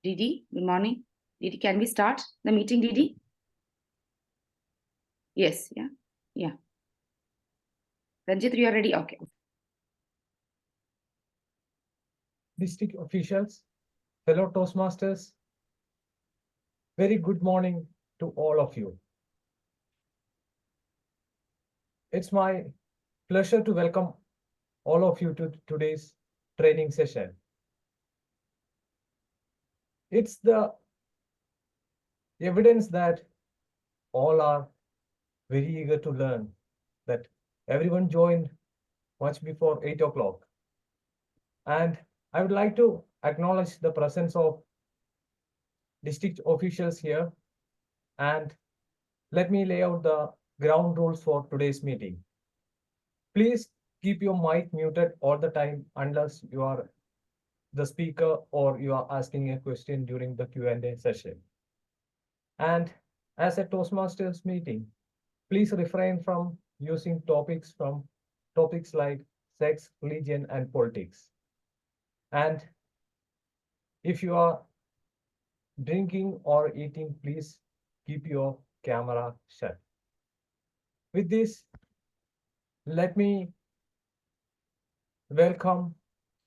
Didi, good morning. Didi, can we start the meeting, Didi? Yes, yeah. Ranjit, you are ready? Okay. District officials, fellow Toastmasters, very good morning to all of you. It's my pleasure to welcome all of you to today's training session. It's the evidence that all are very eager to learn, that everyone joined much before 8 o'clock. And I would like to acknowledge the presence of district officials here, and let me lay out the ground rules for today's meeting. Please keep your mic muted all the time unless you are the speaker or you are asking a question during the Q&A session. And as a Toastmasters meeting, please refrain from using topics like sex, religion, and politics. And if you are drinking or eating, please keep your camera shut. With this, let me welcome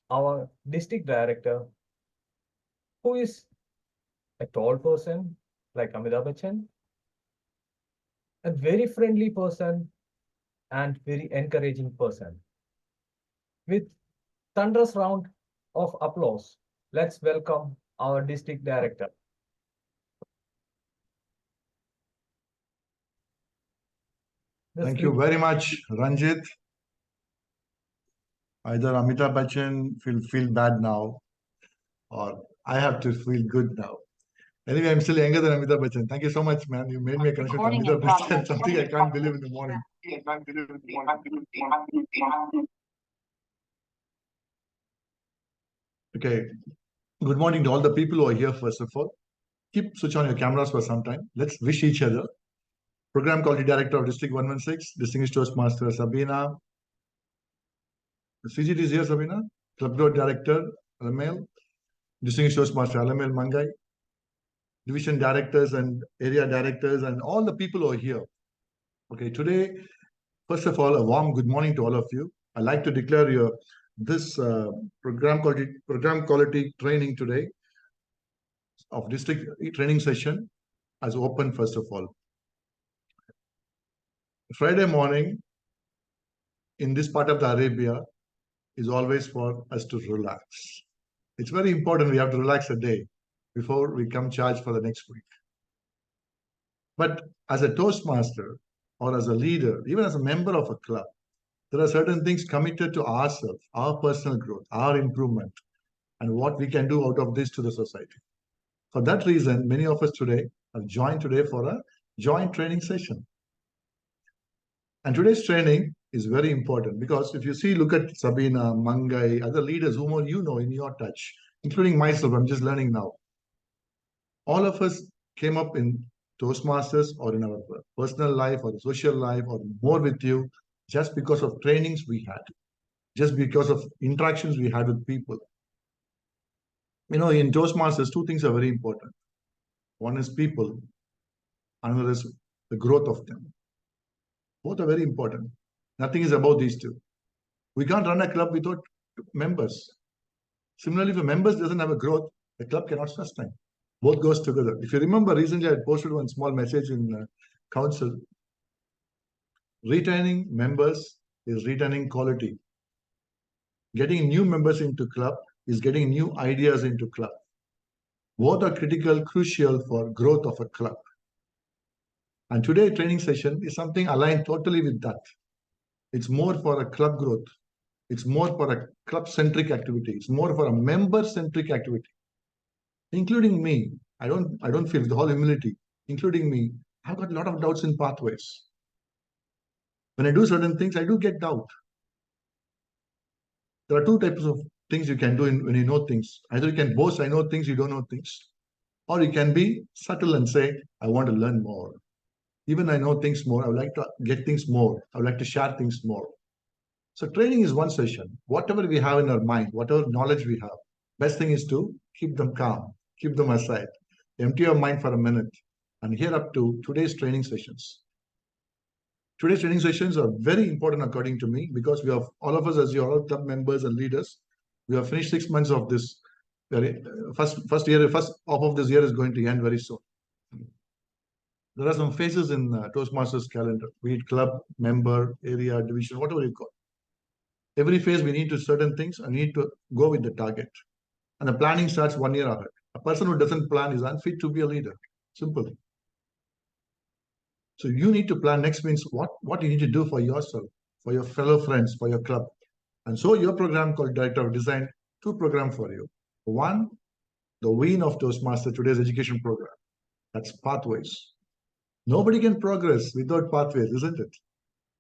our district director, who is a tall person like Amitabh Bachchan, a very friendly person and very encouraging person. With thunderous round of applause, let's welcome our district director. Thank you very much, Ranjit. Either Amitabh Bachchan will feel bad now, or I have to feel good now. Anyway, I'm still younger than Amitabh Bachchan. Thank you so much, man. You made me a connection to Amitabh Bachchan, something I can't believe in the morning. Okay. Good morning to all the people who are here, first of all. Keep switch on your cameras for some time. Let's wish each other. Program Quality Director of District 116, Distinguished Toastmaster Sabina. CGT is here, Sabina. Club Growth Director, Alamel. Distinguished Toastmaster Alamel Mangai. Division Directors and Area Directors and all the people who are here. Okay, today, first of all, a warm good morning to all of you. I'd like to declare this program quality training today of district training session as open, first of all. Friday morning in this part of the Arabia is always for us to relax. It's very important we have to relax a day before we come charge for the next week. But as a Toastmaster or as a leader, even as a member of a club, there are certain things committed to ourselves, our personal growth, our improvement, and what we can do out of this to the society. For that reason, many of us today have joined today for a joint training session. And today's training is very important because if you see, look at Sabina, Mangai, other leaders whom you know in your touch, including myself, I'm just learning now. All of us came up in Toastmasters or in our personal life or social life or more with you just because of trainings we had, just because of interactions we had with people. You know, in Toastmasters, two things are very important. One is people, another is the growth of them. Both are very important. Nothing is about these two. We can't run a club without members. Similarly, if a member doesn't have a growth, the club cannot sustain. Both goes together. If you remember, recently I posted one small message in council. Retaining members is retaining quality. Getting new members into club is getting new ideas into club. Both are critical, crucial for growth of a club. And today training session is something aligned totally with that. It's more for a club growth. It's more for a club-centric activity. It's more for a member-centric activity. Including me, I don't feel, with all humility, including me, I've got a lot of doubts in pathways. When I do certain things, I do get doubt. There are two types of things you can do when you know things. Either you can boast, I know things, you don't know things. Or you can be subtle and say, I want to learn more. Even I know things more, I would like to get things more. I would like to share things more. So training is one session. Whatever we have in our mind, whatever knowledge we have, best thing is to keep them calm. keep them aside. Empty your mind for a minute and hear up to today's training sessions. Today's training sessions are very important according to me because we have all of us as your club members and leaders. We have finished 6 months of this. First half of this year is going to end very soon. There are some phases in Toastmasters calendar, be it club, member, area, division, whatever you call. Every phase we need to certain things and need to go with the target. And the planning starts 1 year ahead. A person who doesn't plan is unfit to be a leader. Simple. So you need to plan. Next means what you need to do for yourself, for your fellow friends, for your club. And so your program called Director of Design, 2 programs for you. One, the vein of Toastmaster, today's education program. That's pathways. Nobody can progress without pathways, isn't it?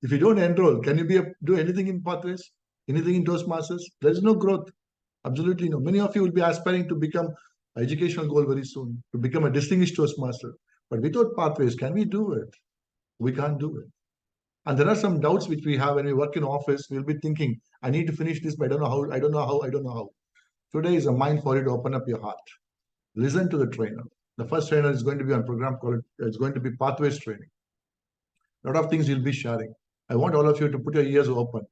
If you don't enroll, can you do anything in pathways? Anything in Toastmasters? There is no growth. Absolutely no. Many of you will be aspiring to become an educational goal very soon, to become a distinguished Toastmaster. But without pathways, can we do it? We can't do it. And there are some doubts which we have when we work in office. We'll be thinking, I need to finish this, but I don't know how, I don't know how, I don't know how. Today is a mind for you to open up your heart. Listen to the trainer. The first trainer is going to be on program called, it's going to be pathways training. A lot of things you'll be sharing. I want all of you to put your ears open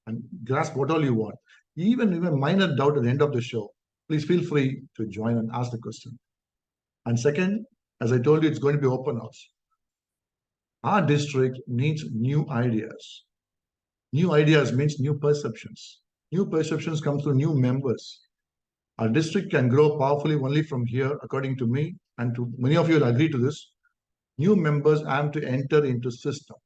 and grasp what all you want. Even minor doubt at the end of the show, please feel free to join and ask the question. And second, as I told you, it's going to be open house. Our district needs new ideas. New ideas means new perceptions. New perceptions come through new members. Our district can grow powerfully only from here, according to me, and to many of you will agree to this. New members have to enter into system.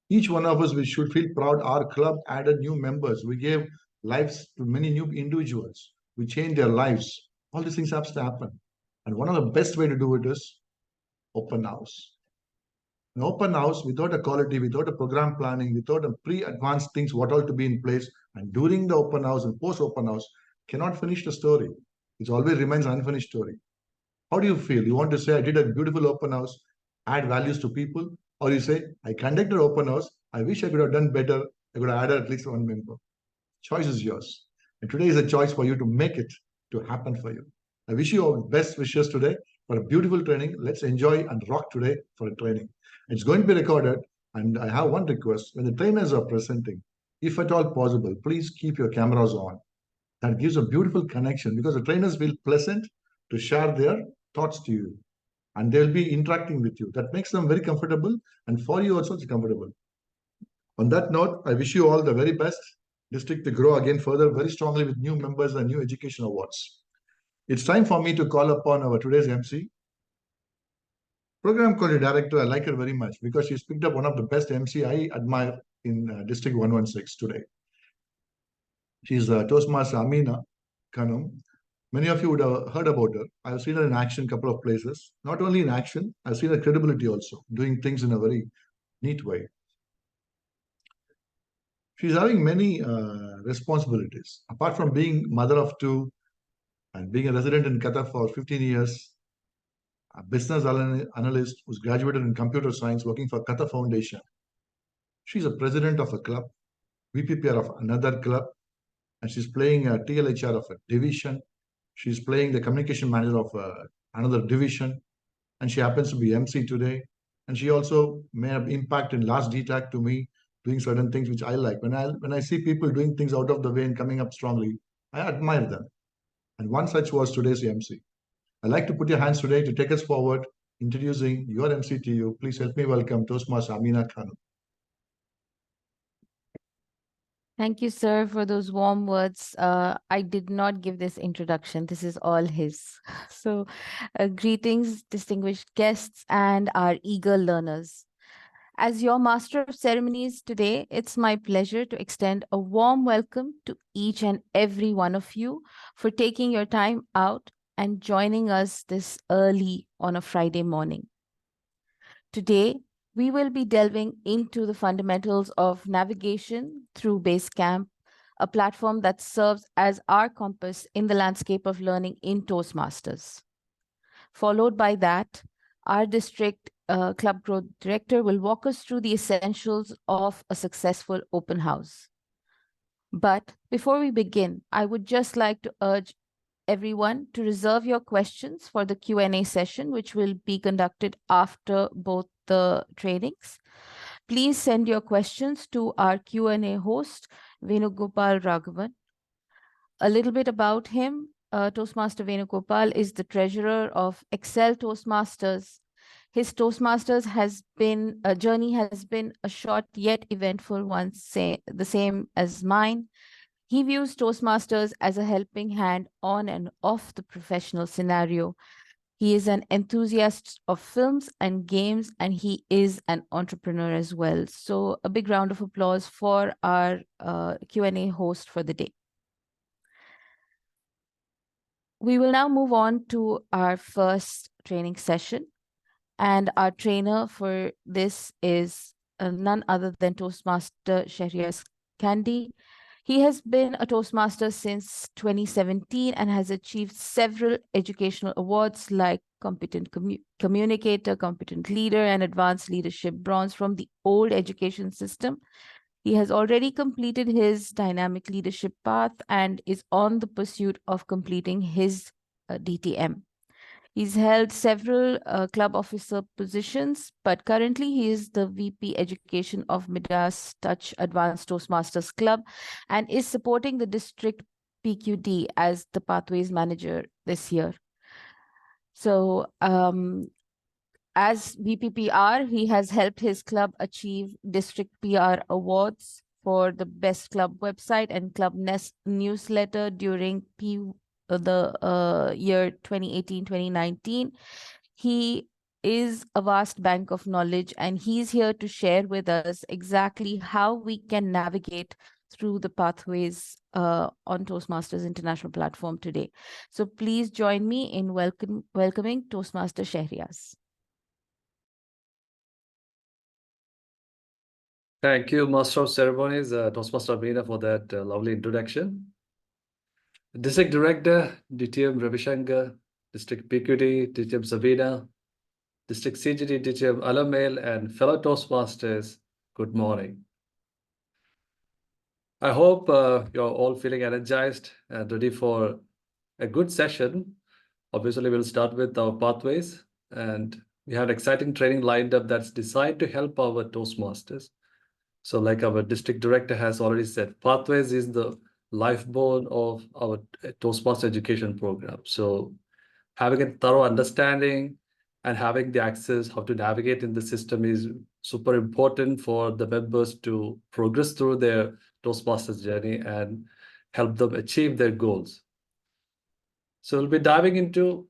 Each one of us, we should feel proud. Our club added new members. We gave lives to many new individuals. We changed their lives. All these things have to happen. And one of the best way to do it is open house. An open house without a quality, without a program planning, without a pre-advanced things, what all to be in place, and during the open house and post-open house, cannot finish the story. It always remains an unfinished story. How do you feel? You want to say, I did a beautiful open house, add values to people, or you say, I conducted open house, I wish I could have done better, I could have added at least 1 member. Choice is yours. And today is a choice for you to make it to happen for you. I wish you all best wishes today for a beautiful training. Let's enjoy and rock today for a training. It's going to be recorded, and I have one request. When the trainers are presenting, if at all possible, please keep your cameras on. That gives a beautiful connection because the trainers will pleasant to share their thoughts to you. And they'll be interacting with you. That makes them very comfortable, and for you also it's comfortable. On that note, I wish you all the very best. District to grow again further very strongly with new members and new education awards. It's time for me to call upon our today's MC. Program quality director, I like her very much because she's picked up one of the best MC I admire in District 116 today. She's Toastmaster Amina Khanum. Many of you would have heard about her. I've seen her in action a couple of places. Not only in action, I've seen her credibility also, doing things in a very neat way. She's having many responsibilities. Apart from being mother of 2 and being a resident in Qatar for 15 years, a business analyst who's graduated in computer science working for Qatar Foundation. She's a president of a club, VPPR of another club, and she's playing a TLHR of a division. She's playing the communication manager of another division, and she happens to be MC today. And she also made an impact in last DTAC to me, doing certain things which I like. When I see people doing things out of the way and coming up strongly, I admire them. And one such was today's MC. I'd like to put your hands today to take us forward, introducing your MC to you. Please help me welcome Toastmaster Amina Khanum. Thank you, sir, for those warm words. I did not give this introduction. This is all his. So greetings, distinguished guests and our eager learners. As your master of ceremonies today, it's my pleasure to extend a warm welcome to each and every one of you for taking your time out and joining us this early on a Friday morning. Today, we will be delving into the fundamentals of navigation through Basecamp, a platform that serves as our compass in the landscape of learning in Toastmasters. Followed by that, our district club growth director will walk us through the essentials of a successful open house. But before we begin, I would just like to urge everyone to reserve your questions for the Q&A session, which will be conducted after both the trainings. Please send your questions to our Q&A host, Venugopal Raghavan. A little bit about him. Toastmaster Venugopal is the treasurer of Excel Toastmasters. His Toastmasters journey has been a short yet eventful one, the same as mine. He views Toastmasters as a helping hand on and off the professional scenario. He is an enthusiast of films and games, and he is an entrepreneur as well. So a big round of applause for our Q&A host for the day. We will now move on to our first training session. And our trainer for this is none other than Toastmaster Shahriaz Kandi. He has been a Toastmaster since 2017 and has achieved several educational awards like Competent Communicator, Competent Leader, and Advanced Leadership Bronze from the old education system. He has already completed his dynamic leadership path and is on the pursuit of completing his DTM. He's held several club officer positions, but currently he is the VP Education of Midas Touch Advanced Toastmasters Club and is supporting the district PQD as the Pathways Manager this year. So as VPPR, he has helped his club achieve district PR awards for the best club website and club newsletter during the year 2018-2019. He is a vast bank of knowledge, and he's here to share with us exactly how we can navigate through the pathways on Toastmasters International platform today. So please join me in welcoming Toastmaster Shahriaz. Thank you, Master of Ceremonies, Toastmaster Veena, for that lovely introduction. District Director, DTM Ravishankar, District PQD, DTM Savina, District CGD, DTM Alamel, and fellow Toastmasters, good morning. I hope you're all feeling energized and ready for a good session. Obviously, we'll start with our pathways, and we have exciting training lined up that's designed to help our Toastmasters. So like our district director has already said, Pathways is the lifebone of our Toastmaster education program. So having a thorough understanding and having the access, how to navigate in the system is super important for the members to progress through their Toastmasters journey and help them achieve their goals. So we'll be diving into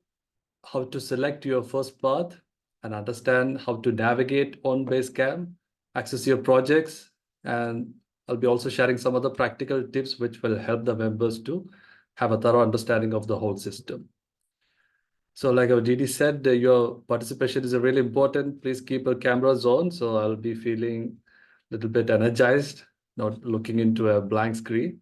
how to select your first path and understand how to navigate on Basecamp, access your projects, and I'll be also sharing some other practical tips which will help the members to have a thorough understanding of the whole system. So like our DD said, your participation is really important. Please keep your cameras on, so I'll be feeling a little bit energized, not looking into a blank screen.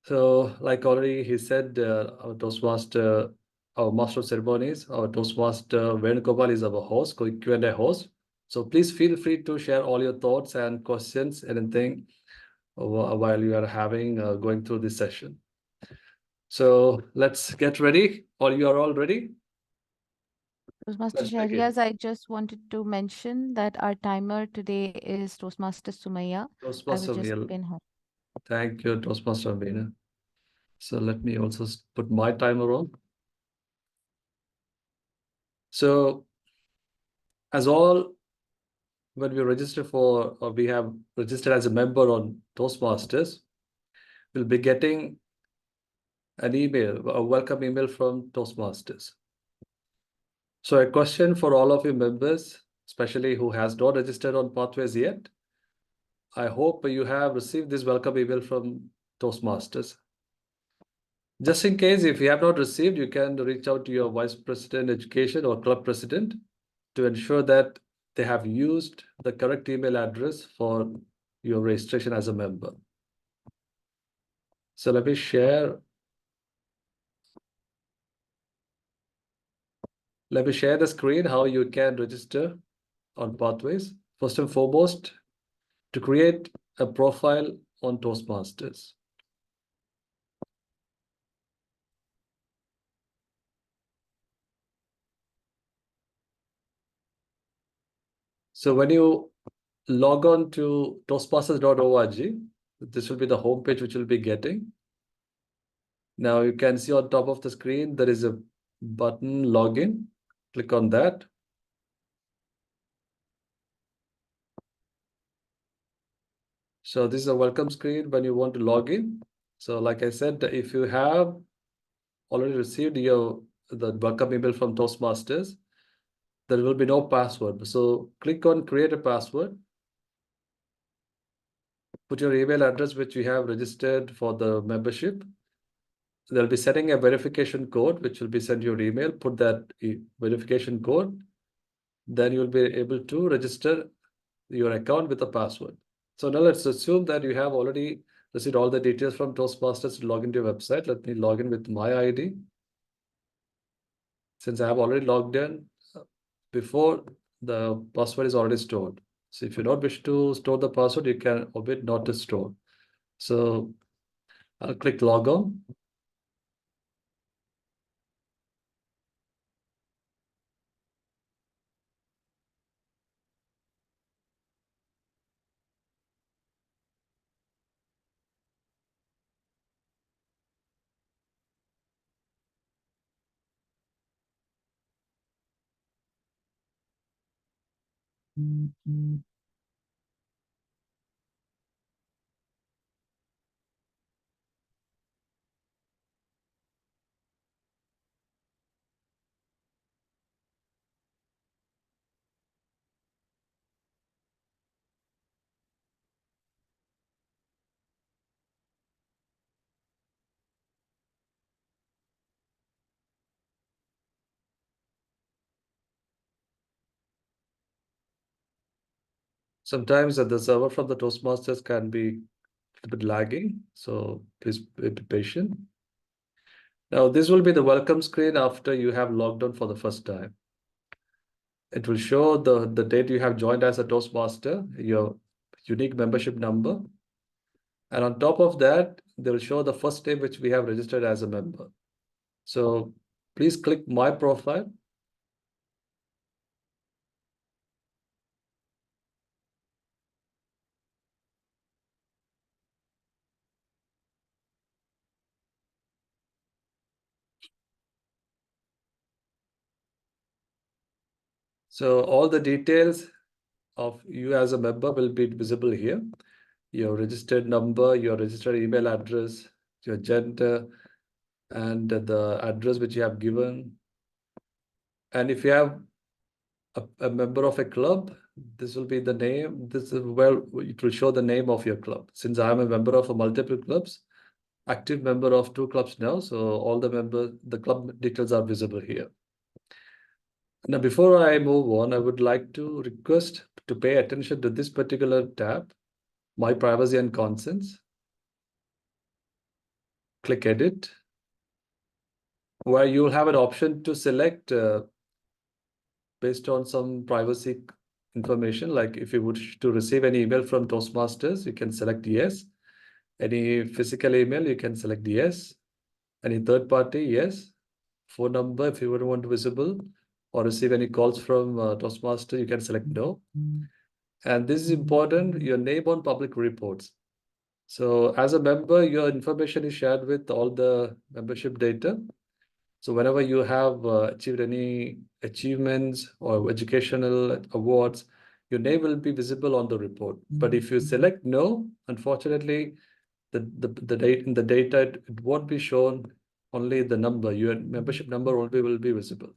So like already he said, our Toastmaster, our Master of Ceremonies, our Toastmaster Venugopal is our host, Q&A host. So please feel free to share all your thoughts and questions, anything while you are going through this session. So let's get ready. You are all ready? Toastmaster Shahriaz, I just wanted to mention that our timer today is Toastmaster Sumaya. Toastmaster I will just pin her. Thank you, Toastmaster Veena. So let me also put my timer on. So as all, when we register for, or we have registered as a member on Toastmasters, we'll be getting an email, a welcome email from Toastmasters. So a question for all of you members, especially who has not registered on Pathways yet. I hope you have received this welcome email from Toastmasters. Just in case, if you have not received, you can reach out to your Vice President Education or Club President to ensure that they have used the correct email address for your registration as a member. So let me share. Let me share the screen how you can register on Pathways. First and foremost, to create a profile on Toastmasters. So when you log on to toastmasters.org, this will be the homepage which you'll be getting. Now you can see on top of the screen, there is a button login. Click on that. So this is a welcome screen when you want to log in. So like I said, if you have already received the welcome email from Toastmasters, there will be no password. So click on create a password. Put your email address which you have registered for the membership. They'll be setting a verification code which will be sent your email. Put that verification code. Then you'll be able to register your account with a password. So now let's assume that you have already received all the details from Toastmasters to log into your website. Let me log in with my ID. Since I have already logged in before, the password is already stored. So if you don't wish to store the password, you can omit not to store. So I'll click log on. Sometimes the server from the Toastmasters can be a bit lagging, so please be patient. Now this will be the welcome screen after you have logged on for the first time. It will show the date you have joined as a Toastmaster, your unique membership number. And on top of that, they will show the first day which we have registered as a member. So please click my profile. So all the details of you as a member will be visible here. Your registered number, your registered email address, your gender, and the address which you have given. And if you have a member of a club, this will be the name. This is where it will show the name of your club. Since I am a member of multiple clubs, active member of 2 clubs now, so all the club details are visible here. Now, before I move on, I would like to request to pay attention to this particular tab, My Privacy and Consents. Click Edit, where you'll have an option to select based on some privacy information. Like if you wish to receive any email from Toastmasters, you can select yes. Any physical email, you can select yes. Any third party, yes. Phone number, if you would want visible or receive any calls from Toastmaster, you can select no. And this is important, your name on public reports. So as a member, your information is shared with all the membership data. So whenever you have achieved any achievements or educational awards, your name will be visible on the report. But if you select no, unfortunately, the date in the data, it won't be shown, only the number, your membership number only will be visible.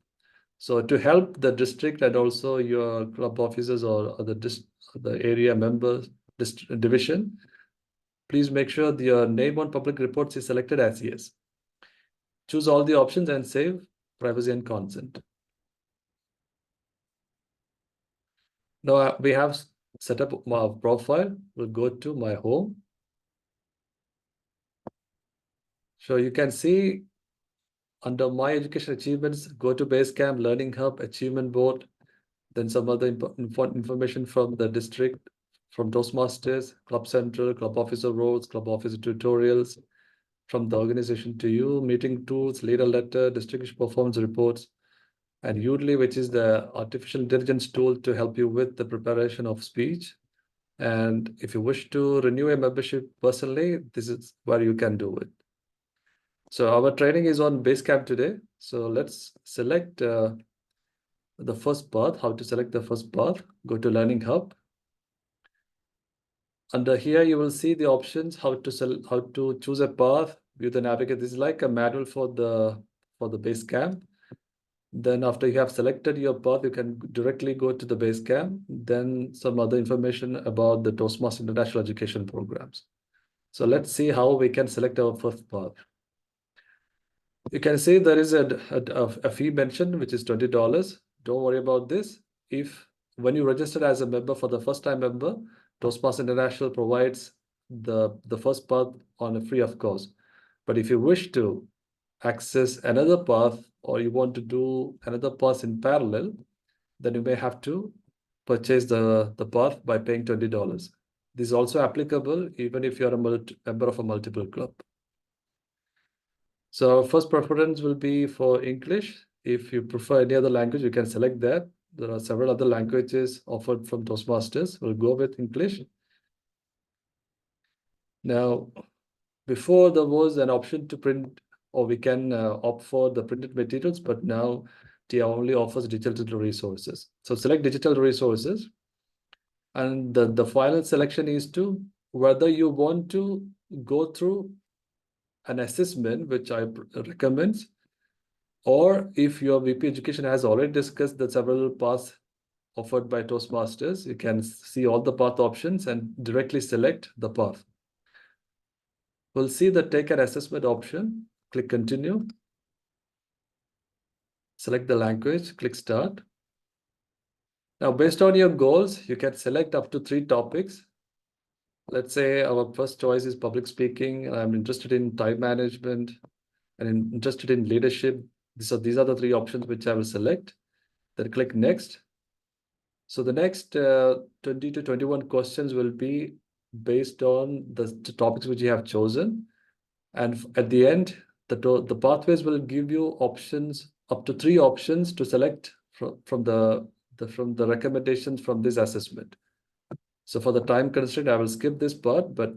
So to help the district and also your club officers or the area members division, please make sure your name on public reports is selected as yes. Choose all the options and save privacy and consent. Now we have set up my profile. We'll go to my home. So you can see under my education achievements, go to Basecamp, Learning Hub, Achievement Board, then some other information from the district, from Toastmasters, Club Central, Club Officer roles, Club Officer tutorials, from the organization to you, meeting tools, leader letter, district performance reports. and Udly, which is the artificial intelligence tool to help you with the preparation of speech. And if you wish to renew a membership personally, this is where you can do it. So our training is on Basecamp today. So let's select the first path. How to select the first path? Go to Learning Hub. Under here, you will see the options how to choose a path. View the navigate. This is like a manual for the Basecamp. Then after you have selected your path, you can directly go to the Basecamp. Then some other information about the Toastmasters International Education programs. So let's see how we can select our first path. You can see there is a fee mentioned, which is $20. Don't worry about this. If when you register as a member for the first time member, Toastmasters International provides the first path on a free of cost. But if you wish to access another path or you want to do another path in parallel, then you may have to purchase the path by paying $20. This is also applicable even if you're a member of a multiple club. So first preference will be for English. If you prefer any other language, you can select that. There are several other languages offered from Toastmasters. We'll go with English. Now, before there was an option to print, or we can opt for the printed materials, but now TIA only offers digital resources. So select digital resources. And the final selection is to whether you want to go through an assessment, which I recommend, or if your VP Education has already discussed the several paths offered by Toastmasters, you can see all the path options and directly select the path. We'll see the take an assessment option. Click continue. Select the language, click start. Now, based on your goals, you can select up to 3 topics. Let's say our first choice is public speaking. I'm interested in time management and interested in leadership. These are the 3 options which I will select. Then click next. So the next 20 to 21 questions will be based on the topics which you have chosen. And at the end, the pathways will give you options, up to 3 options to select from the recommendations from this assessment. So for the time constraint, I will skip this part, but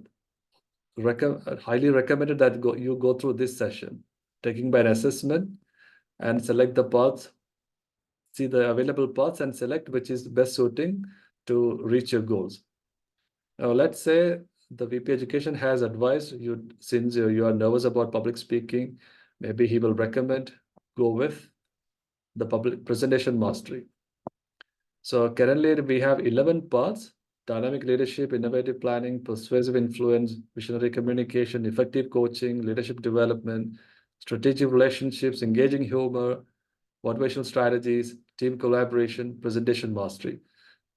highly recommended that you go through this session, taking by an assessment and select the paths, see the available paths and select which is best suiting to reach your goals. Now, let's say the VP Education has advised you, since you are nervous about public speaking, maybe he will recommend go with the public presentation mastery. So currently we have 11 paths: dynamic leadership, innovative planning, persuasive influence, visionary communication, effective coaching, leadership development, strategic relationships, engaging humor, motivational strategies, team collaboration, presentation mastery.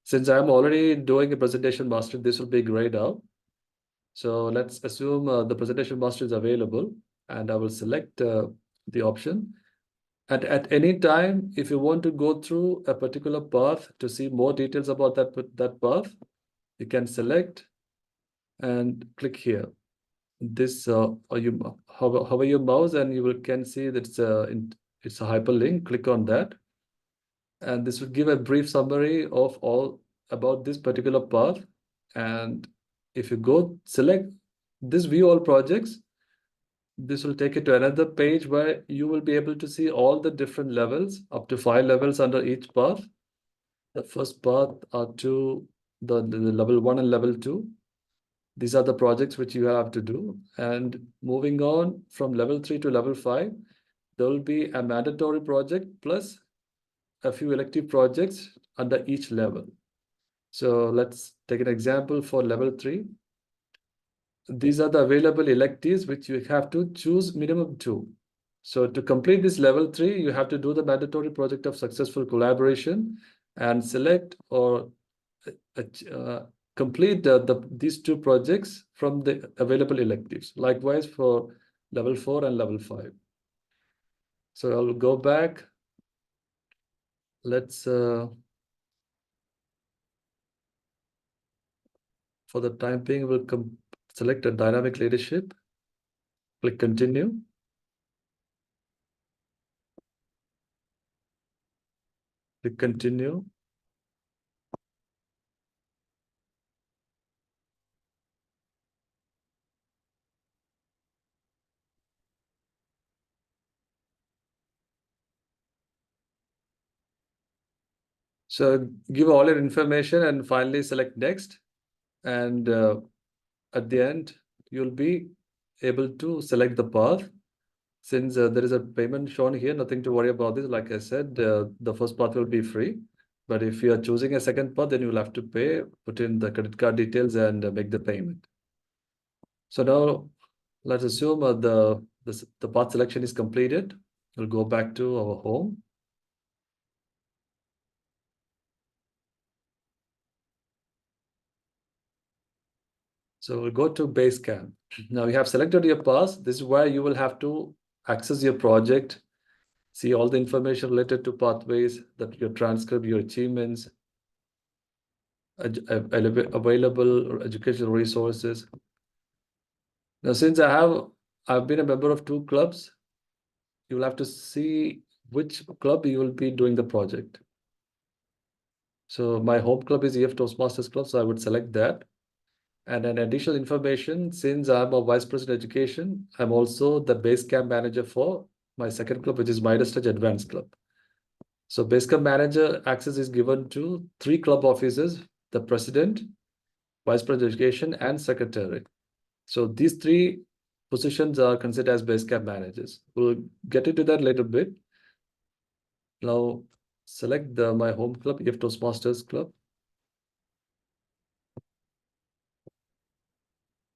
Since I'm already doing a presentation mastery, this will be grayed out. So let's assume the presentation mastery is available, and I will select the option. And at any time, if you want to go through a particular path to see more details about that path, you can select and click here. This hover your mouse, and you can see that it's a hyperlink. Click on that, and this will give a brief summary of all about this particular path. And if you go select this view all projects, this will take you to another page where you will be able to see all the different levels, up to 5 levels under each path. The first path are to the level 1 and level 2. These are the projects which you have to do. And moving on from level 3 to level 5, there will be a mandatory project plus a few elective projects under each level. So let's take an example for level 3. These are the available electives which you have to choose minimum 2. So to complete this level 3, you have to do the mandatory project of successful collaboration and select or complete these 2 projects from the available electives. Likewise for level 4 and level 5. So I'll go back. Let's for the time being, we'll select a dynamic leadership. Click continue. Click continue. So give all your information and finally select next. And at the end, you'll be able to select the path. Since there is a payment shown here, nothing to worry about this. Like I said, the first path will be free. But if you are choosing a second path, then you'll have to pay, put in the credit card details and make the payment. So now let's assume the path selection is completed. We'll go back to our home. So we'll go to Basecamp. Now you have selected your path. This is where you will have to access your project, see all the information related to pathways, that your transcript, your achievements, available educational resources. Now, since I've been a member of 2 clubs, you will have to see which club you will be doing the project. So my home club is EF Toastmasters Club, so I would select that. And an additional information, since I'm a Vice President Education, I'm also the Basecamp manager for my second club, which is Midas Touch Advanced Club. So Basecamp manager access is given to 3 club officers, the president, Vice President Education, and secretary. So these 3 positions are considered as Basecamp managers. We'll get into that later bit. Now select my home club, EF Toastmasters Club.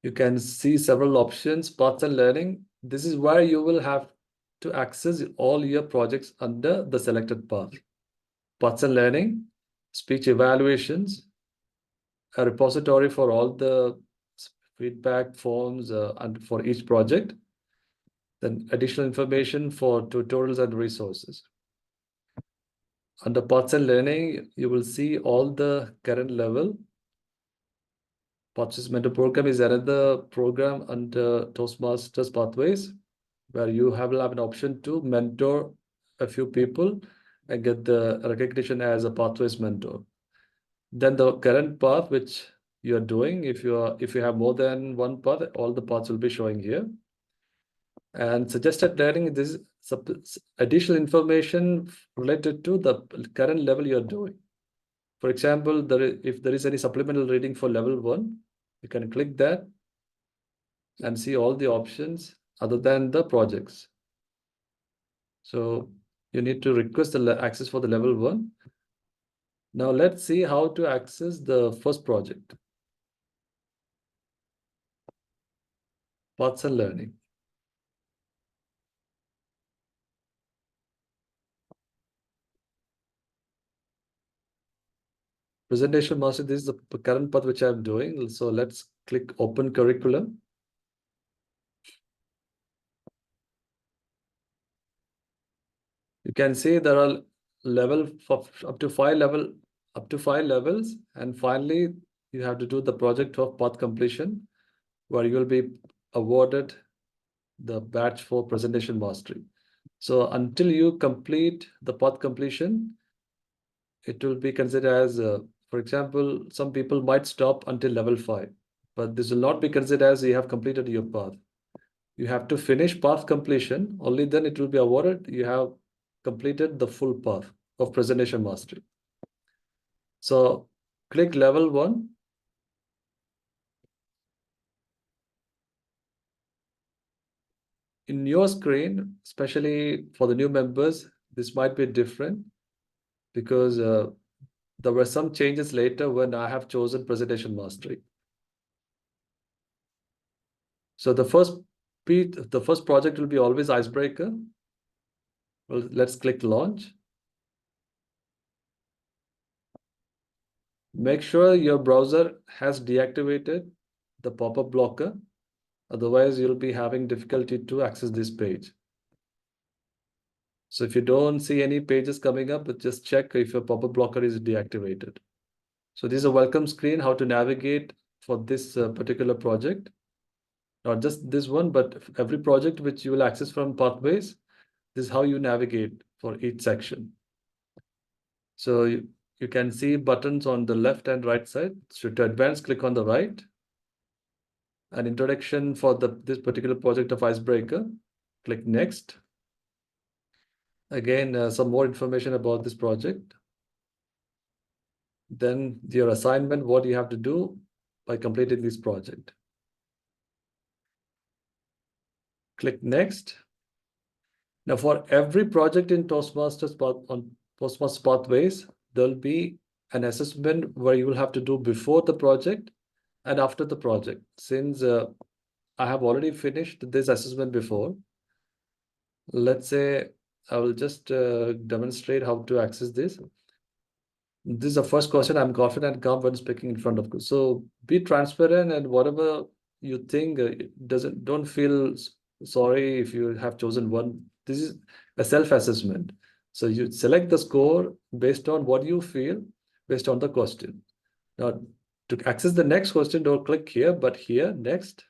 You can see several options, paths and learning. This is where you will have to access all your projects under the selected path. Paths and learning, speech evaluations, a repository for all the feedback forms and for each project. Then additional information for tutorials and resources. Under paths and learning, you will see all the current level. Pathways Mentor Program is another program under Toastmasters Pathways, where you will have an option to mentor a few people and get the recognition as a Pathways mentor. Then the current path which you are doing, if you have more than one path, all the paths will be showing here. And suggested learning, this is additional information related to the current level you're doing. For example, if there is any supplemental reading for level 1, you can click that and see all the options other than the projects. So you need to request the access for the level 1. Now let's see how to access the first project. Paths and learning. Presentation master, this is the current path which I'm doing. So let's click open curriculum. You can see there are up to 5 levels, and finally you have to do the project of path completion, where you will be awarded the badge for presentation mastery. So until you complete the path completion, it will be considered as, for example, some people might stop until level 5, but this will not be considered as you have completed your path. You have to finish path completion, only then it will be awarded. You have completed the full path of presentation mastery. So click level 1. In your screen, especially for the new members, this might be different because there were some changes later when I have chosen presentation mastery. So the first project will be always icebreaker. Well, let's click launch. Make sure your browser has deactivated the pop-up blocker. Otherwise, you'll be having difficulty to access this page. So if you don't see any pages coming up, just check if your pop-up blocker is deactivated. So this is a welcome screen, how to navigate for this particular project. Not just this one, but every project which you will access from Pathways, this is how you navigate for each section. So you can see buttons on the left and right side. So to advance, click on the right. An introduction for this particular project of Icebreaker. Click next. Again, some more information about this project. Then your assignment, what you have to do by completing this project. Click next. Now for every project in Toastmasters Pathways, there'll be an assessment where you will have to do before the project and after the project. Since I have already finished this assessment before, let's say I will just demonstrate how to access this. This is the first question. I'm confident and calm when speaking in front of you. So be transparent, and whatever you think, don't feel sorry if you have chosen one. This is a self-assessment. So you select the score based on what you feel, based on the question. Now, to access the next question, don't click here, but here, next.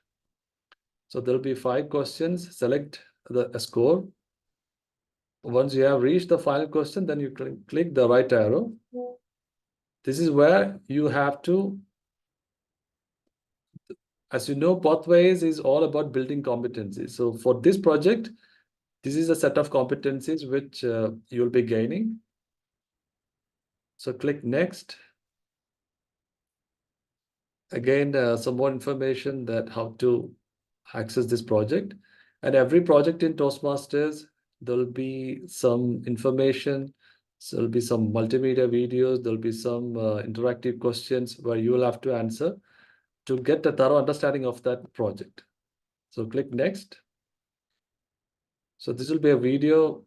So there'll be 5 questions. Select a score. Once you have reached the final question, then you click the right arrow. This is where you have to, as you know, Pathways is all about building competencies. So for this project, this is a set of competencies which you'll be gaining. So click next. Again, some more information that how to access this project. And every project in Toastmasters, there'll be some information. So there'll be some multimedia videos. There'll be some interactive questions where you will have to answer to get a thorough understanding of that project. So click next. So this will be a video.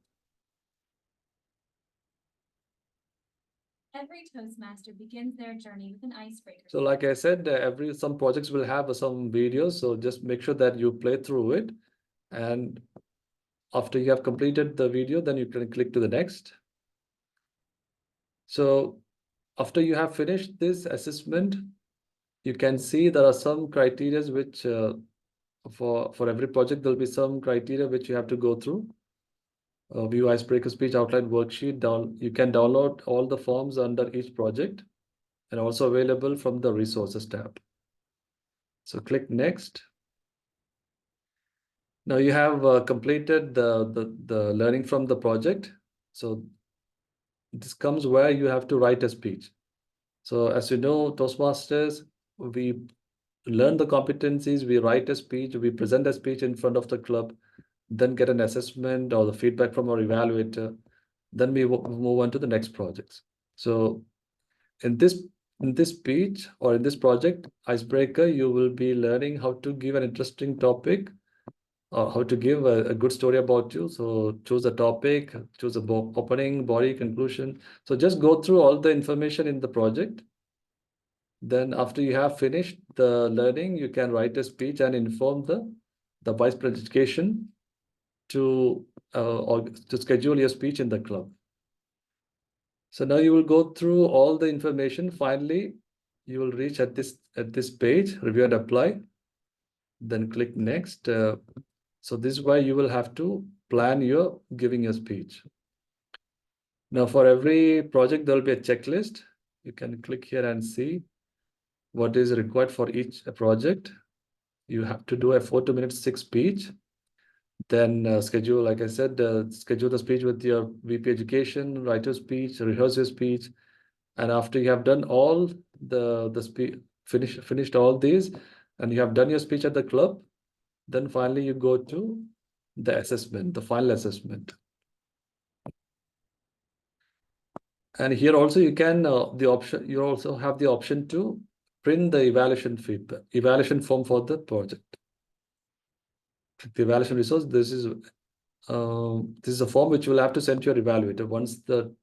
Every Toastmaster begins their journey with an icebreaker. So like I said, some projects will have some videos. So just make sure that you play through it. And after you have completed the video, then you can click to the next. So after you have finished this assessment, you can see there are some criteria which for every project, there'll be some criteria which you have to go through. View Icebreaker Speech Outline Worksheet. You can download all the forms under each project and also available from the Resources tab. So click Next. Now you have completed the learning from the project. So this comes where you have to write a speech. So as you know, Toastmasters, we learn the competencies, we write a speech, we present a speech in front of the club, then get an assessment or the feedback from our evaluator. Then we move on to the next projects. So in this speech or in this project, Icebreaker, you will be learning how to give an interesting topic or how to give a good story about you. So choose a topic, choose a opening, body, conclusion. So just go through all the information in the project. Then after you have finished the learning, you can write a speech and inform the vice president education to schedule your speech in the club. So now you will go through all the information. Finally, you will reach at this page, review and apply. Then click next. So this is why you will have to plan your giving your speech. Now for every project, there will be a checklist. You can click here and see what is required for each project. You have to do a 4-minute 6 speech. Then schedule, like I said, schedule the speech with your VP Education, write your speech, rehearse your speech. And after you have done all the speech, finished all these, and you have done your speech at the club, then finally you go to the assessment, the final assessment. And here also you can you also have the option to print the evaluation form for the project. Click the evaluation resource. This is a form which you will have to send to your evaluator. Once the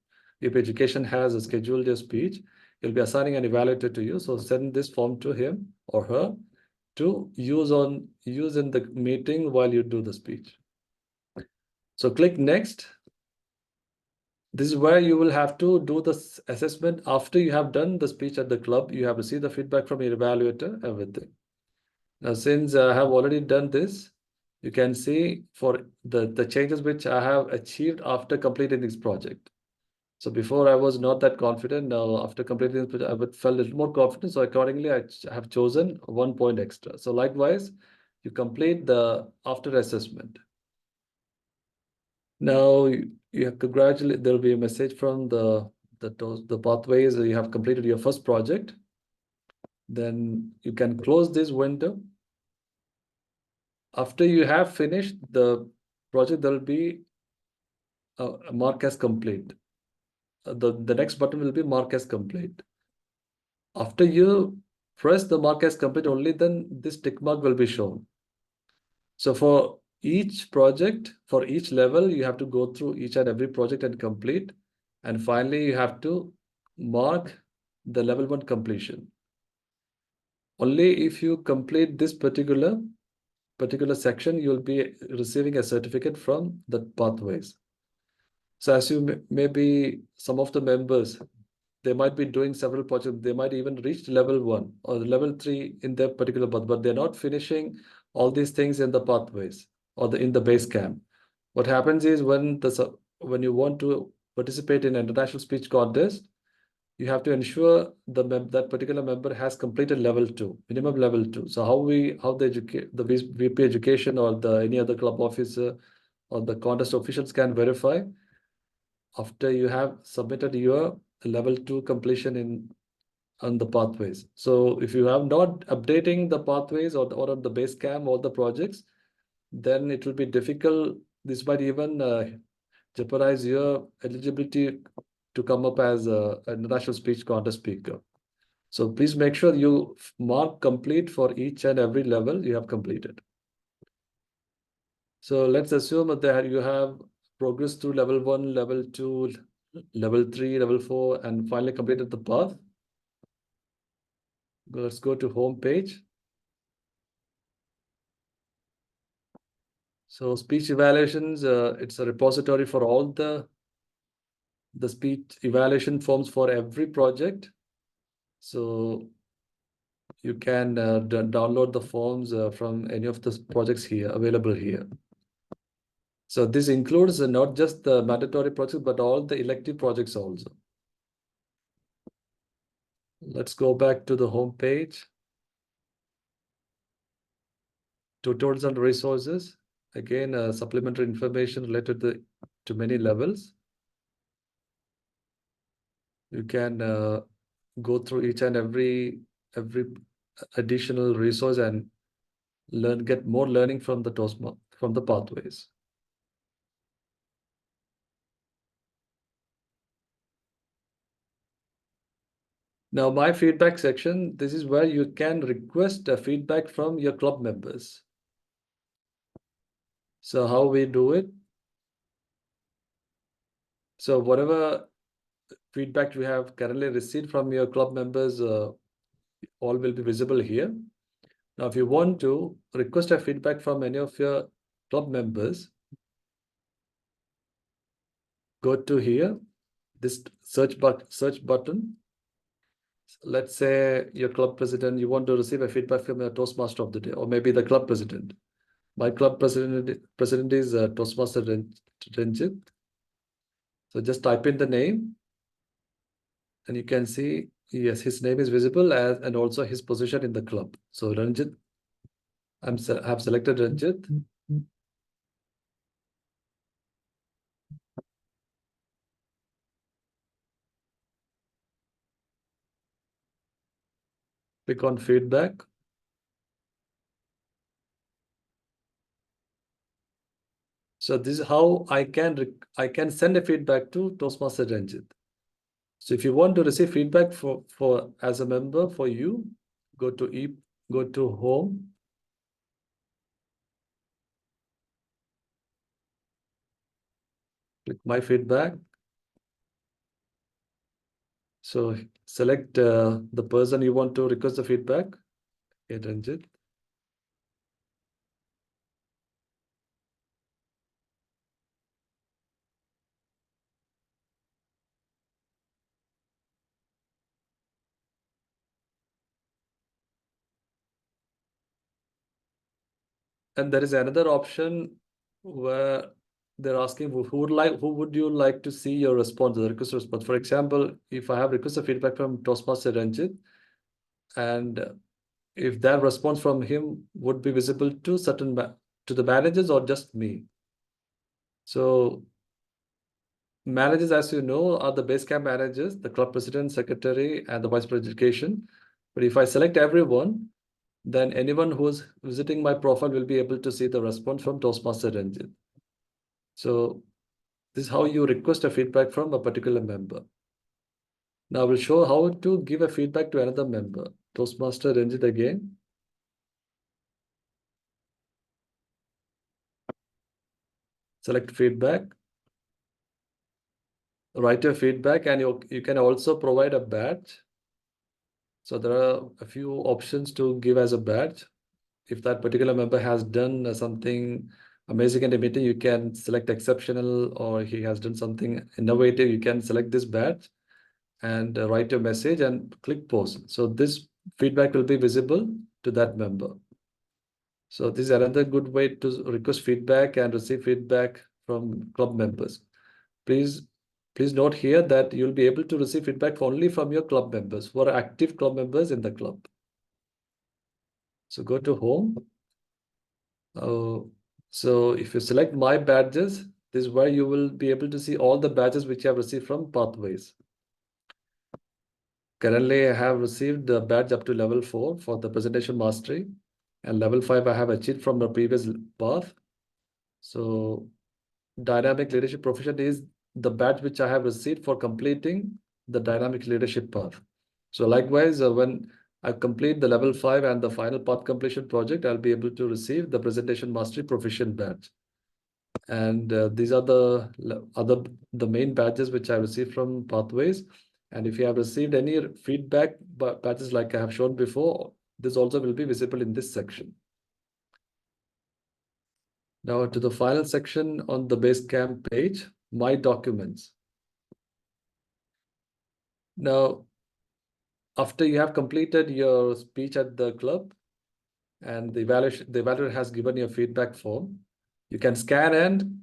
VP Education has scheduled your speech, you'll be assigning an evaluator to you. So send this form to him or her to use in the meeting while you do the speech. So click next. This is where you will have to do the assessment after you have done the speech at the club. You have received the feedback from your evaluator, everything. Now, since I have already done this, you can see for the changes which I have achieved after completing this project. So before I was not that confident. Now after completing this project, I would felt a little more confident. So accordingly, I have chosen 1 point extra. So likewise, you complete the after assessment. Now you have congratulate. There will be a message from the pathways. You have completed your first project. Then you can close this window. After you have finished the project, there will be a mark as complete. The next button will be mark as complete. After you press the mark as complete, only then this tick mark will be shown. So for each project, for each level, you have to go through each and every project and complete. And finally, you have to mark the level 1 completion. Only if you complete this particular section, you'll be receiving a certificate from the pathways. So as you maybe some of the members, they might be doing several projects. They might even reach level 1 or level 3 in their particular path, but they're not finishing all these things in the pathways or in the base camp. What happens is when you want to participate in an international speech contest, you have to ensure that particular member has completed level 2, minimum level 2. So how the VP education or any other club officer or the contest officials can verify after you have submitted your level 2 completion on the pathways. So if you have not updating the pathways or on the base camp or the projects, then it will be difficult. This might even jeopardize your eligibility to come up as a national speech contest speaker. So please make sure you mark complete for each and every level you have completed. So let's assume that you have progressed through level 1, level 2, level 3, level 4, and finally completed the path. Let's go to home page. So speech evaluations, it's a repository for all the speech evaluation forms for every project. So you can download the forms from any of the projects here, available here. So this includes not just the mandatory projects, but all the elective projects also. Let's go back to the home page. Tutorials and resources. Again, supplementary information related to many levels. You can go through each and every additional resource and get more learning from the pathways. Now, my feedback section, this is where you can request a feedback from your club members. So how we do it? So whatever feedback you have currently received from your club members, all will be visible here. Now, if you want to request a feedback from any of your club members, go to here, this search button. Let's say your club president, you want to receive a feedback from your Toastmaster of the day, or maybe the club president. My club president is Toastmaster Ranjit. So just type in the name, and you can see, yes, his name is visible and also his position in the club. So Ranjit, I've selected Ranjit. Click on feedback. So this is how I can send a feedback to Toastmaster Ranjit. So if you want to receive feedback for as a member for you, go to home. Click my feedback. So select the person you want to request the feedback. Okay, Ranjit. And there is another option where they're asking who would you like to see your response, the request response. For example, if I have requested feedback from Toastmaster Ranjit, and if that response from him would be visible to to the managers or just me. So managers, as you know, are the Basecamp managers, the club president, secretary, and the vice president of education. But if I select everyone, then anyone who's visiting my profile will be able to see the response from Toastmaster Ranjit. So this is how you request a feedback from a particular member. Now we'll show how to give a feedback to another member. Toastmaster Ranjit again. Select feedback. Write your feedback, and you can also provide a badge. So there are a few options to give as a badge. If that particular member has done something amazing in the meeting, you can select exceptional, or he has done something innovative, you can select this badge and write your message and click post. So this feedback will be visible to that member. So this is another good way to request feedback and receive feedback from club members. Please note here that you'll be able to receive feedback only from your club members, who are active club members in the club. So go to home. So if you select my badges, this is where you will be able to see all the badges which you have received from Pathways. Currently, I have received the badge up to level 4 for the presentation mastery, and level 5 I have achieved from the previous path. So dynamic leadership proficient is the badge which I have received for completing the dynamic leadership path. So likewise, when I complete the level 5 and the final path completion project, I'll be able to receive the presentation mastery proficient badge. And these are the main badges which I received from Pathways. And if you have received any feedback badges like I have shown before, this also will be visible in this section. Now to the final section on the Basecamp page, My Documents. Now, after you have completed your speech at the club and the evaluator has given you a feedback form, you can scan and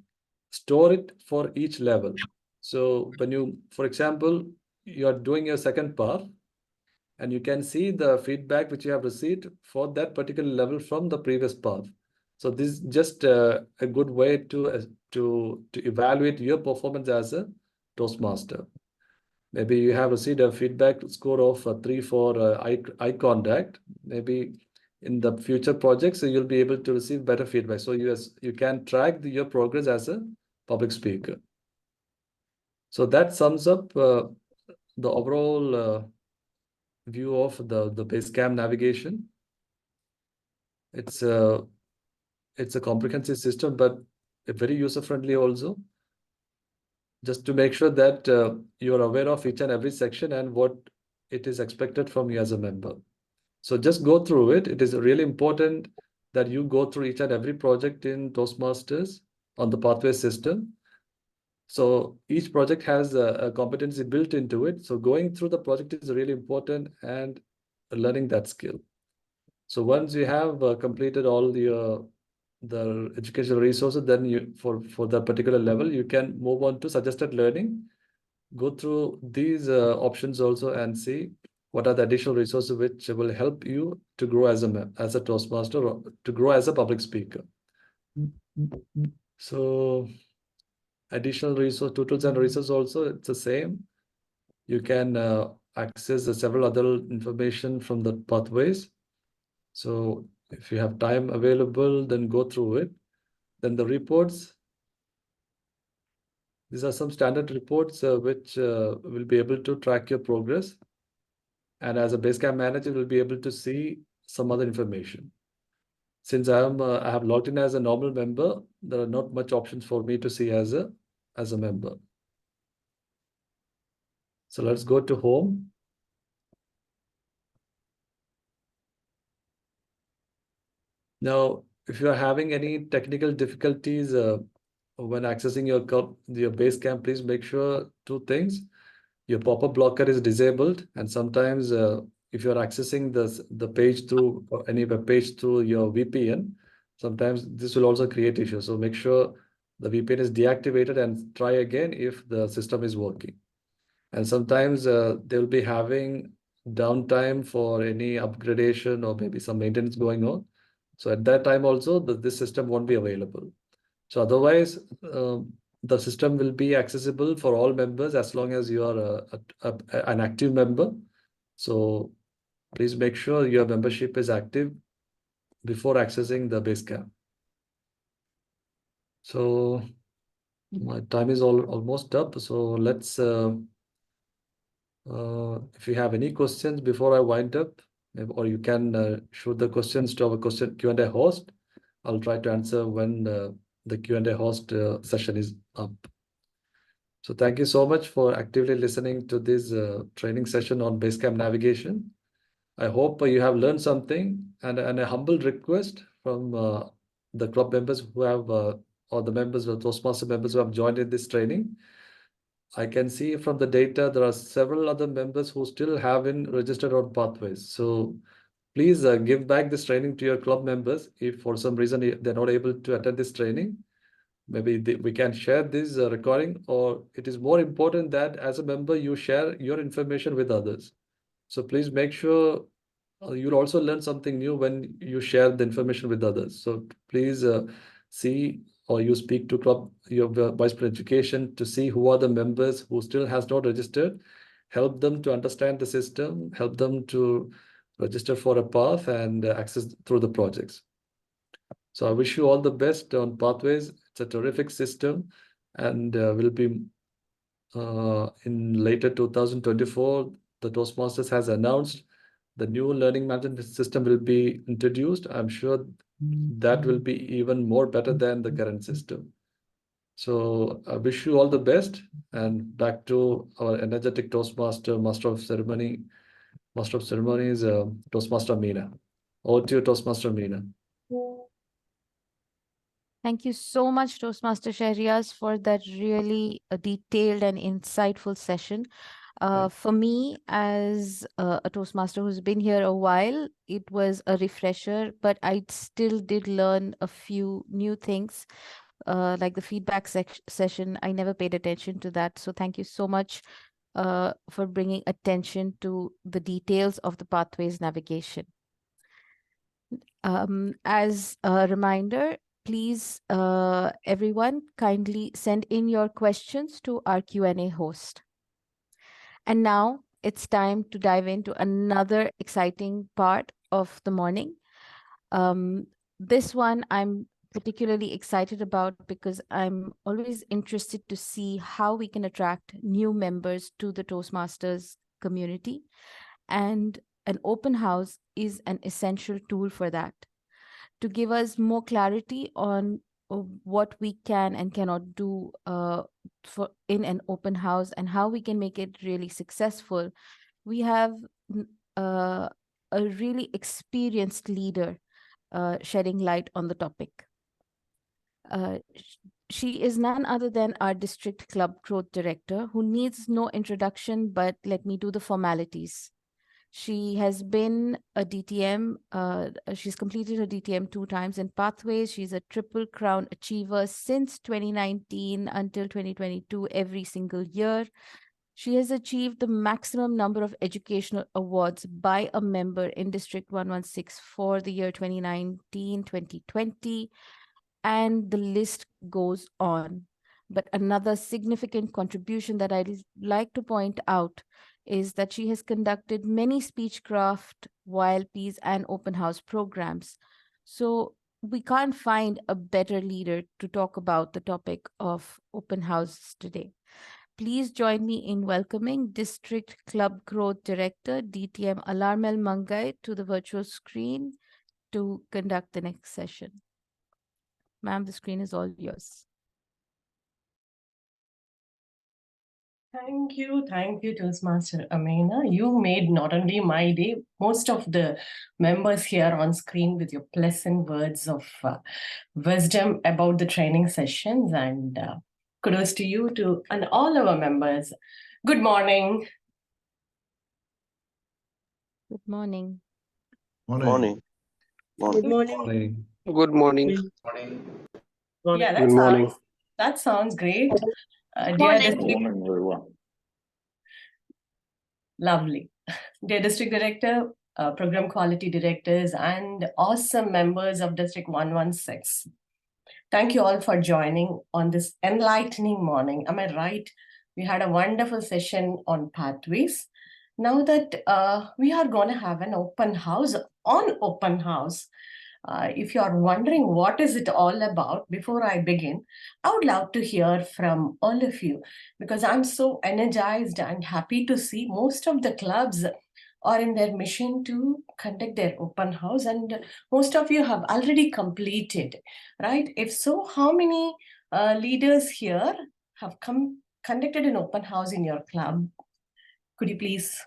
store it for each level. So when you, for example, you are doing your second path, and you can see the feedback which you have received for that particular level from the previous path. So this is just a good way to evaluate your performance as a Toastmaster. Maybe you have received a feedback score of 3 for eye contact. Maybe in the future projects, so you'll be able to receive better feedback. So you can track your progress as a public speaker. So that sums up the overall view of the Basecamp navigation. It's a comprehensive system, but very user-friendly also. Just to make sure that you are aware of each and every section and what it is expected from you as a member. So just go through it. It is really important that you go through each and every project in Toastmasters on the pathway system. So each project has a competency built into it. So going through the project is really important and learning that skill. So once you have completed all the educational resources, then you for that particular level, you can move on to suggested learning. Go through these options also and see what are the additional resources which will help you to grow as a Toastmaster or to grow as a public speaker. So additional resource tutors and resources also, it's the same. You can access several other information from the pathways. So if you have time available, then go through it. Then the reports. These are some standard reports which will be able to track your progress. And as a Basecamp manager, will be able to see some other information. Since I have logged in as a normal member, there are not much options for me to see as a member. So let's go to home. Now, if you are having any technical difficulties when accessing your Basecamp, please make sure 2 things. Your pop-up blocker is disabled, and sometimes if you're accessing the page through any web page through your VPN, sometimes this will also create issues. So make sure the VPN is deactivated and try again if the system is working. And sometimes they'll be having downtime for any upgradation or maybe some maintenance going on. So at that time also, this system won't be available. So otherwise, the system will be accessible for all members as long as you are an active member. So please make sure your membership is active before accessing the Basecamp. So my time is almost up. So let's, if you have any questions before I wind up, or you can shoot the questions to our Q&A host. I'll try to answer when the Q&A host session is up. So thank you so much for actively listening to this training session on Basecamp navigation. I hope you have learned something, and a humble request from the club members who have, or the members of Toastmaster members who have joined in this training. I can see from the data there are several other members who still haven't registered on Pathways. So please give back this training to your club members if for some reason they're not able to attend this training. Maybe we can share this recording, or it is more important that as a member you share your information with others. So please make sure you'll also learn something new when you share the information with others. So please see, or you speak to your vice president education to see who are the members who still has not registered. Help them to understand the system, help them to register for a path and access through the projects. So I wish you all the best on Pathways. It's a terrific system, and will be in later 2024. The Toastmasters has announced the new learning management system will be introduced. I'm sure that will be even more better than the current system. So I wish you all the best, and back to our energetic Toastmaster, Master of Ceremonies, Toastmaster Meena. Over to you, Toastmaster Meena. Thank you so much, Toastmaster Shahriaz, for that really detailed and insightful session. For me, as a Toastmaster who's been here a while, it was a refresher, but I still did learn a few new things, like the feedback session. I never paid attention to that. So thank you so much for bringing attention to the details of the Pathways navigation. As a reminder, please, everyone, kindly send in your questions to our Q&A host. And now it's time to dive into another exciting part of the morning. This one I'm particularly excited about because I'm always interested to see how we can attract new members to the Toastmasters community. And an open house is an essential tool for that. To give us more clarity on what we can and cannot do in an open house and how we can make it really successful, we have a really experienced leader shedding light on the topic. She is none other than our district club growth director, who needs no introduction, but let me do the formalities. She has been a DTM. She's completed her DTM 2 times in Pathways. She's a Triple Crown achiever since 2019 until 2022, every single year. She has achieved the maximum number of educational awards by a member in District 116 for the year 2019-2020, and the list goes on. But another significant contribution that I'd like to point out is that she has conducted many Speechcraft, YLPs, and open house programs. So we can't find a better leader to talk about the topic of open houses today. Please join me in welcoming District Club Growth Director, DTM Alarmel Mangai, to the virtual screen to conduct the next session. Ma'am, the screen is all yours. Thank you, Toastmaster Amina. You made not only my day, most of the members here on screen with your pleasant words of wisdom about the training sessions, and kudos to you and all our members. Good morning. Good morning. Morning. Morning. Good morning. Morning. Good morning. Yeah, Good morning. That sounds great. Dear District, lovely. Dear District Director, Program Quality Directors, and awesome members of District 116. Thank you all for joining on this enlightening morning. Am I right? We had a wonderful session on pathways. Now that we are going to have an open house on open house, if you are wondering what is it all about, before I begin, I would love to hear from all of you, because I'm so energized and happy to see most of the clubs are in their mission to conduct their open house, and most of you have already completed, right? If so, how many leaders here have conducted an open house in your club? Could you please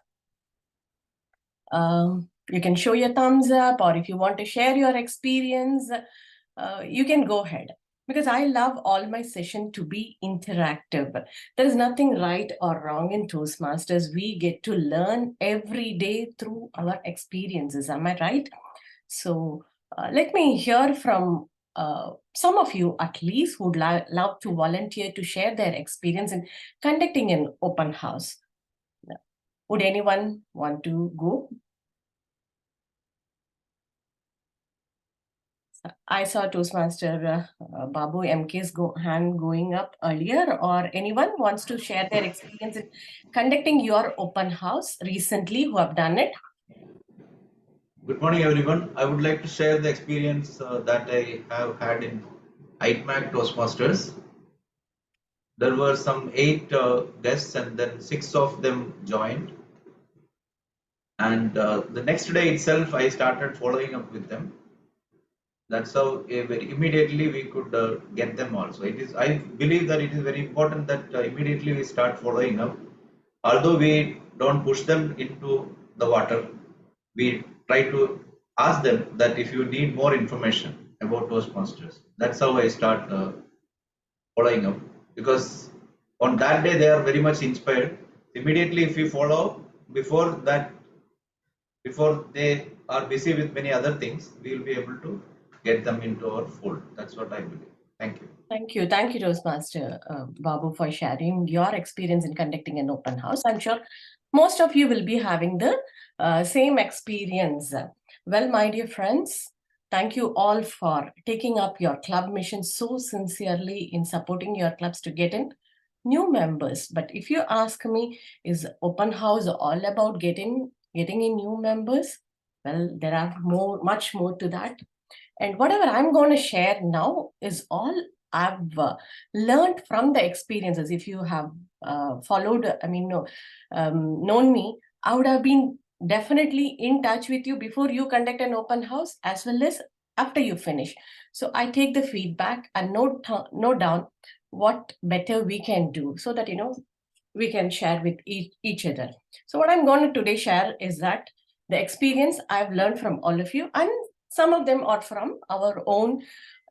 you can show your thumbs up, or if you want to share your experience, you can go ahead, because I love all my session to be interactive. There is nothing right or wrong in Toastmasters. We get to learn every day through our experiences. Am I right? So let me hear from some of you at least who would love to volunteer to share their experience in conducting an open house. Would anyone want to go? I saw Toastmaster Babu MK's hand going up earlier, or anyone wants to share their experience in conducting your open house recently who have done it? Good morning, everyone. I would like to share the experience that I have had in ITMAC Toastmasters. There were some 8 guests, and then 6 of them joined. And the next day itself, I started following up with them. That's how very immediately we could get them also. I believe that it is very important that immediately we start following up. Although we don't push them into the water, we try to ask them that if you need more information about Toastmasters. That's how I start following up, because on that day they are very much inspired. Immediately, if we follow before that, before they are busy with many other things, we will be able to get them into our fold. That's what I believe. Thank you. Thank you. Thank you, Toastmaster Babu, for sharing your experience in conducting an open house. I'm sure most of you will be having the same experience. Well, my dear friends, thank you all for taking up your club mission so sincerely in supporting your clubs to get in new members. But if you ask me, is open house all about getting in new members? Well, there are much more to that. And whatever I'm going to share now is all I've learned from the experiences. If you have known me, I would have been definitely in touch with you before you conduct an open house, as well as after you finish. So I take the feedback and note down what better we can do, so that we can share with each other. So what I'm going to today share is that the experience I've learned from all of you, and some of them are from our own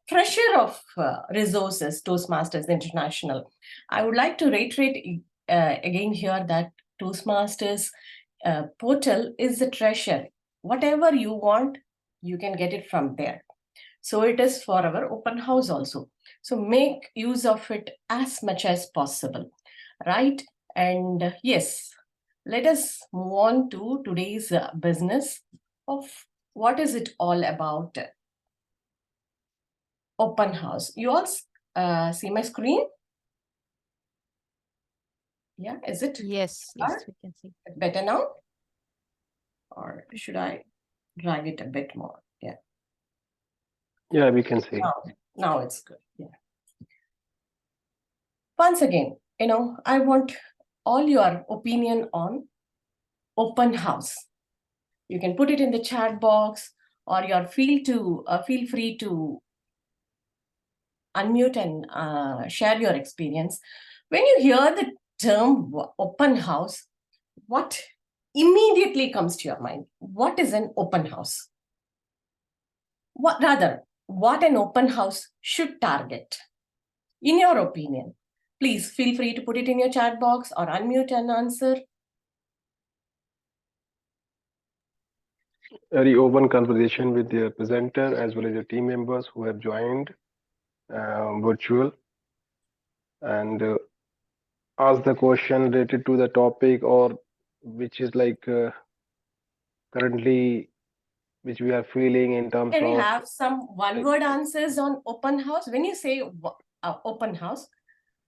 treasure of resources, Toastmasters International. I would like to reiterate again here that Toastmasters portal is the treasure. Whatever you want, you can get it from there. So it is for our open house also. So make use of it as much as possible, right? And yes, let us move on to today's business of what is it all about. Open house. You all see my screen? Yeah, is it Yes, yes, we can see. better now? Or should I drag it a bit more? Yeah. Yeah, we can see. Now it's good. Yeah. Once again, I want all your opinion on open house. You can put it in the chat box, or feel free to unmute and share your experience. When you hear the term open house, what immediately comes to your mind? What is an open house? What an open house should target, in your opinion? Please feel free to put it in your chat box or unmute and answer. Very open conversation with the presenter as well as the team members who have joined virtual. and ask the question related to the topic, or which is like currently which we are feeling in terms Can you of have some one-word answers on open house? When you say open house,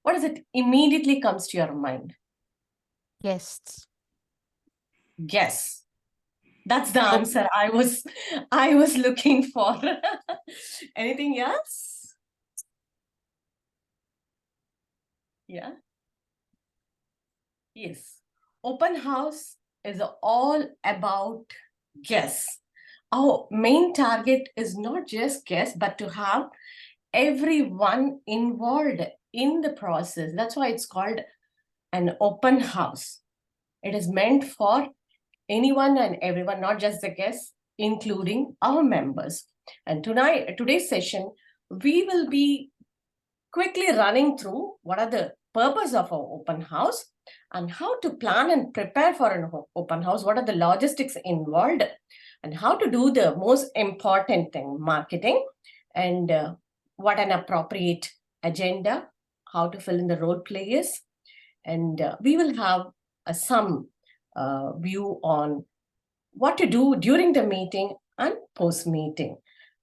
what does it immediately comes to your mind? Guests. Yes, that's the answer I was looking for. Anything else? Yeah. Yes. Open house is all about guests. Our main target is not just guests, but to have everyone involved in the process. That's why it's called an open house. It is meant for anyone and everyone, not just the guests, including our members. And today's session, we will be quickly running through what are the purpose of our open house and how to plan and prepare for an open house, what are the logistics involved, and how to do the most important thing, marketing, and what an appropriate agenda, how to fill in the role players. And we will have some view on what to do during the meeting and post-meeting.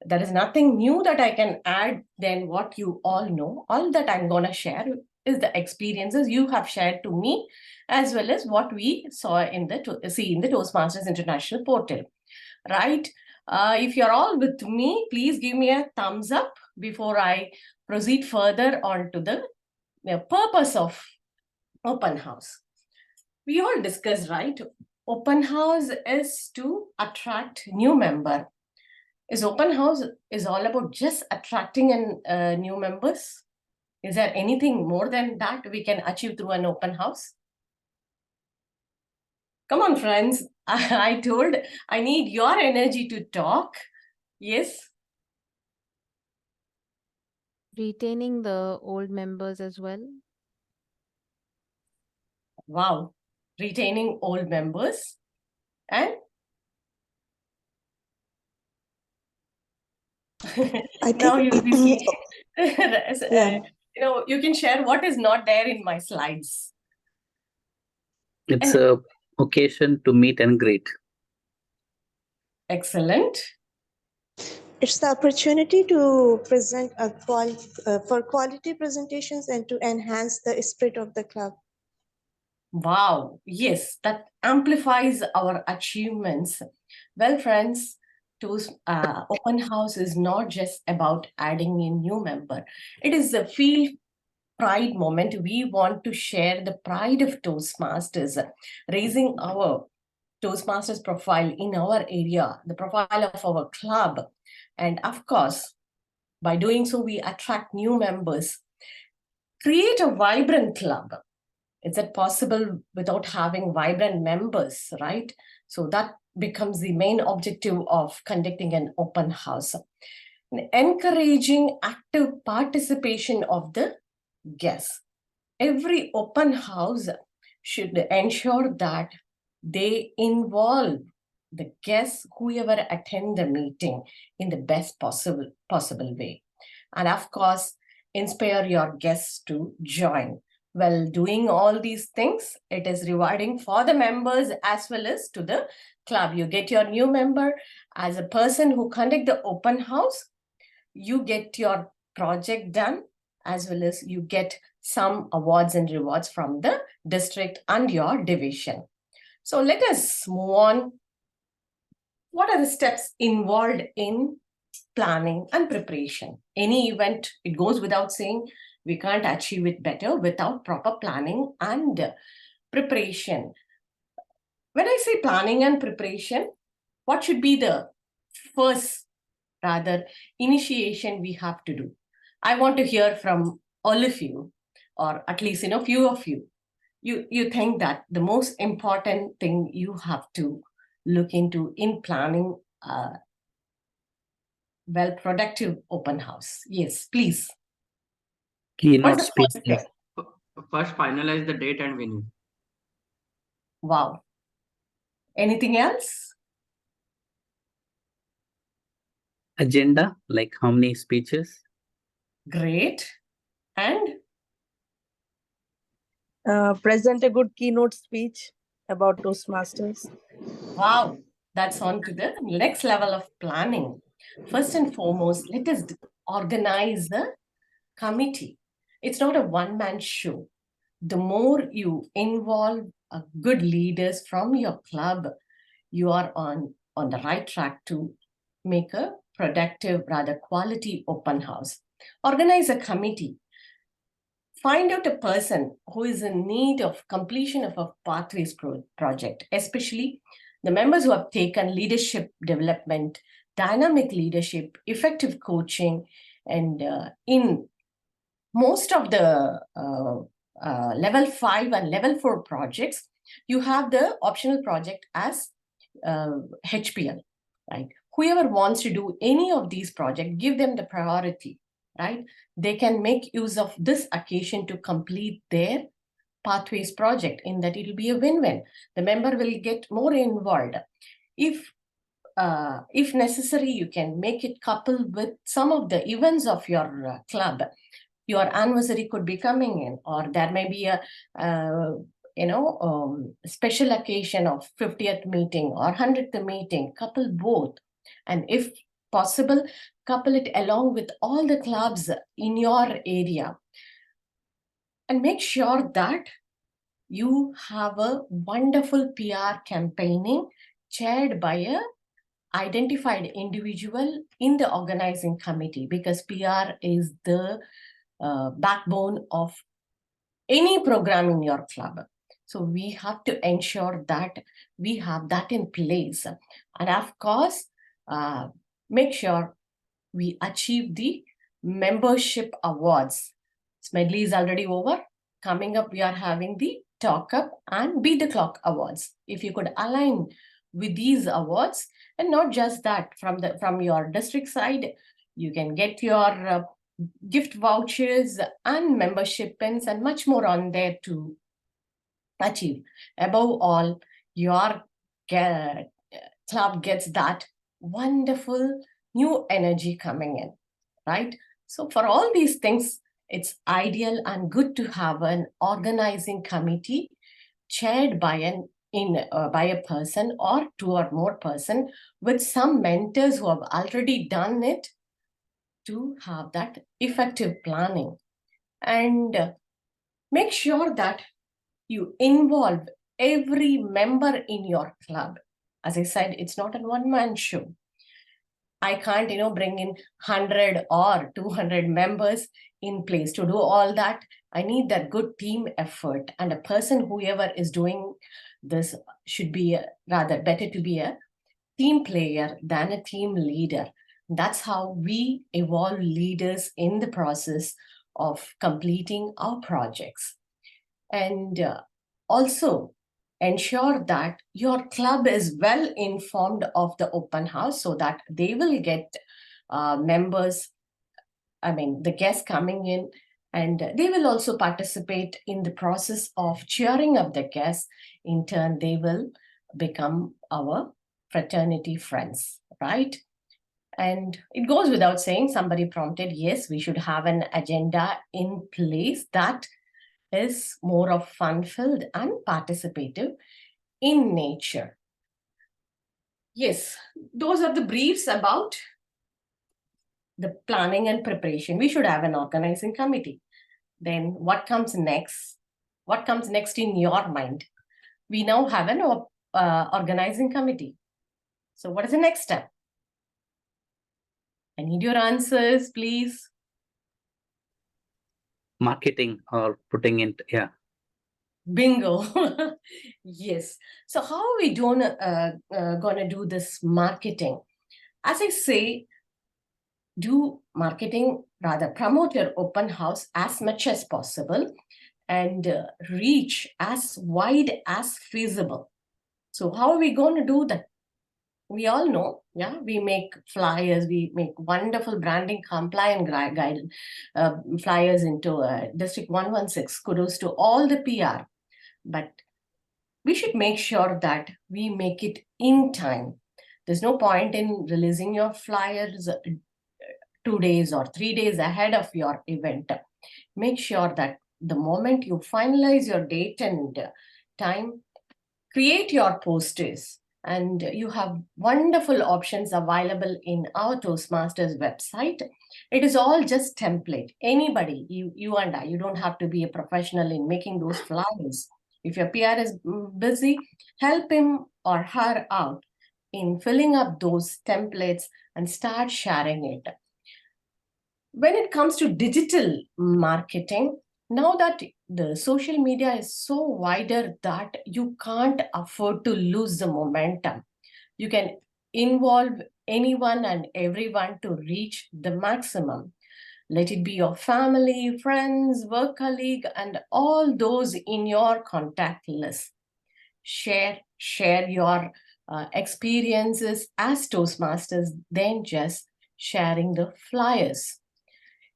There is nothing new that I can add than what you all know. All that I'm going to share is the experiences you have shared to me, as well as what we saw in the Toastmasters International portal. Right? If you're all with me, please give me a thumbs up before I proceed further on to the purpose of open house. We all discussed, right? Open house is to attract new member. Is open house is all about just attracting new members? Is there anything more than that we can achieve through an open house? Come on, friends. I told I need your energy to talk. Yes. Retaining the old members as well. Wow. Retaining old members. And I now think you'll be seeing, yeah. You can share what is not there in my slides. It's a occasion to meet and greet. Excellent. It's the opportunity to present for quality presentations and to enhance the spirit of the club. Wow. Yes, that amplifies our achievements. Well, friends, open house is not just about adding a new member. It is a feel pride moment. We want to share the pride of Toastmasters, raising our Toastmasters profile in our area, the profile of our club. And of course, by doing so, we attract new members. Create a vibrant club. Is it possible without having vibrant members, right? So that becomes the main objective of conducting an open house. Encouraging active participation of the guests. Every open house should ensure that they involve the guests, whoever attend the meeting, in the best possible way. And of course, inspire your guests to join. Well, doing all these things, it is rewarding for the members as well as to the club. You get your new member as a person who conduct the open house. You get your project done, as well as you get some awards and rewards from the district and your division. So let us move on. What are the steps involved in planning and preparation? Any event, it goes without saying, we can't achieve it better without proper planning and preparation. When I say planning and preparation, what should be the first, rather, initiation we have to do? I want to hear from all of you, or at least few of you. You think that the most important thing you have to look into in planning productive open house? Yes, please. Keynote What's the first speaker. step? First, finalize the date and venue. Wow. Anything else? Agenda, like how many speeches. Great. And Present a good keynote speech about Toastmasters. Wow, that's on to the next level of planning. First and foremost, let us organize a committee. It's not a one-man show. The more you involve good leaders from your club, you are on the right track to make a productive, rather quality open house. Organize a committee. Find out a person who is in need of completion of a pathways project, especially the members who have taken leadership development, dynamic leadership, effective coaching, and in most of the level 5 and level 4 projects, you have the optional project as HPL, right? Whoever wants to do any of these projects, give them the priority, right? They can make use of this occasion to complete their pathways project, in that it will be a win-win. The member will get more involved. If necessary, you can make it coupled with some of the events of your club. Your anniversary could be coming in, or there may be a special occasion of 50th meeting or 100th meeting, couple both. And if possible, couple it along with all the clubs in your area. And make sure that you have a wonderful PR campaigning chaired by a identified individual in the organizing committee, because PR is the backbone of any program in your club. So we have to ensure that we have that in place. And of course, make sure we achieve the membership awards. Smedley is already over. Coming up, we are having the Talk Up and Beat the Clock awards. If you could align with these awards, and not just that, from your district side, you can get your gift vouchers and membership pins and much more on there to achieve. Above all, your club gets that wonderful new energy coming in, right? So for all these things, it's ideal and good to have an organizing committee chaired by a person or 2 or more person with some mentors who have already done it, to have that effective planning. And make sure that you involve every member in your club. As I said, it's not a one-man show. I can't, bring in 100 or 200 members in place to do all that. I need that good team effort, and a person, whoever is doing this, should be rather better to be a team player than a team leader. That's how we evolve leaders in the process of completing our projects. And also ensure that your club is well informed of the open house, so that they will get the guests coming in, and they will also participate in the process of cheering up the guests. In turn, they will become our fraternity friends, right? And it goes without saying, somebody prompted, yes, we should have an agenda in place that is more of fun-filled and participative in nature. Yes, those are the briefs about the planning and preparation. We should have an organizing committee. Then what comes next? What comes next in your mind? We now have an organizing committee. So what is the next step? I need your answers, please. Marketing or putting it, yeah. Bingo. Yes. So how are we gonna do this marketing? As I say, do marketing, rather promote your open house as much as possible, and reach as wide as feasible. So how are we going to do that? We all know, yeah, we make flyers, we make wonderful branding compliant guide flyers into District 116. Kudos to all the PR. But we should make sure that we make it in time. There's no point in releasing your flyers 2 days or 3 days ahead of your event. Make sure that the moment you finalize your date and time, create your posters. And you have wonderful options available in our Toastmasters website. It is all just template. Anybody, you and I, you don't have to be a professional in making those flyers. If your PR is busy, help him or her out in filling up those templates and start sharing it. When it comes to digital marketing, now that the social media is so wider that you can't afford to lose the momentum. You can involve anyone and everyone to reach the maximum. Let it be your family, friends, work colleague, and all those in your contact list. Share your experiences as Toastmasters than just sharing the flyers.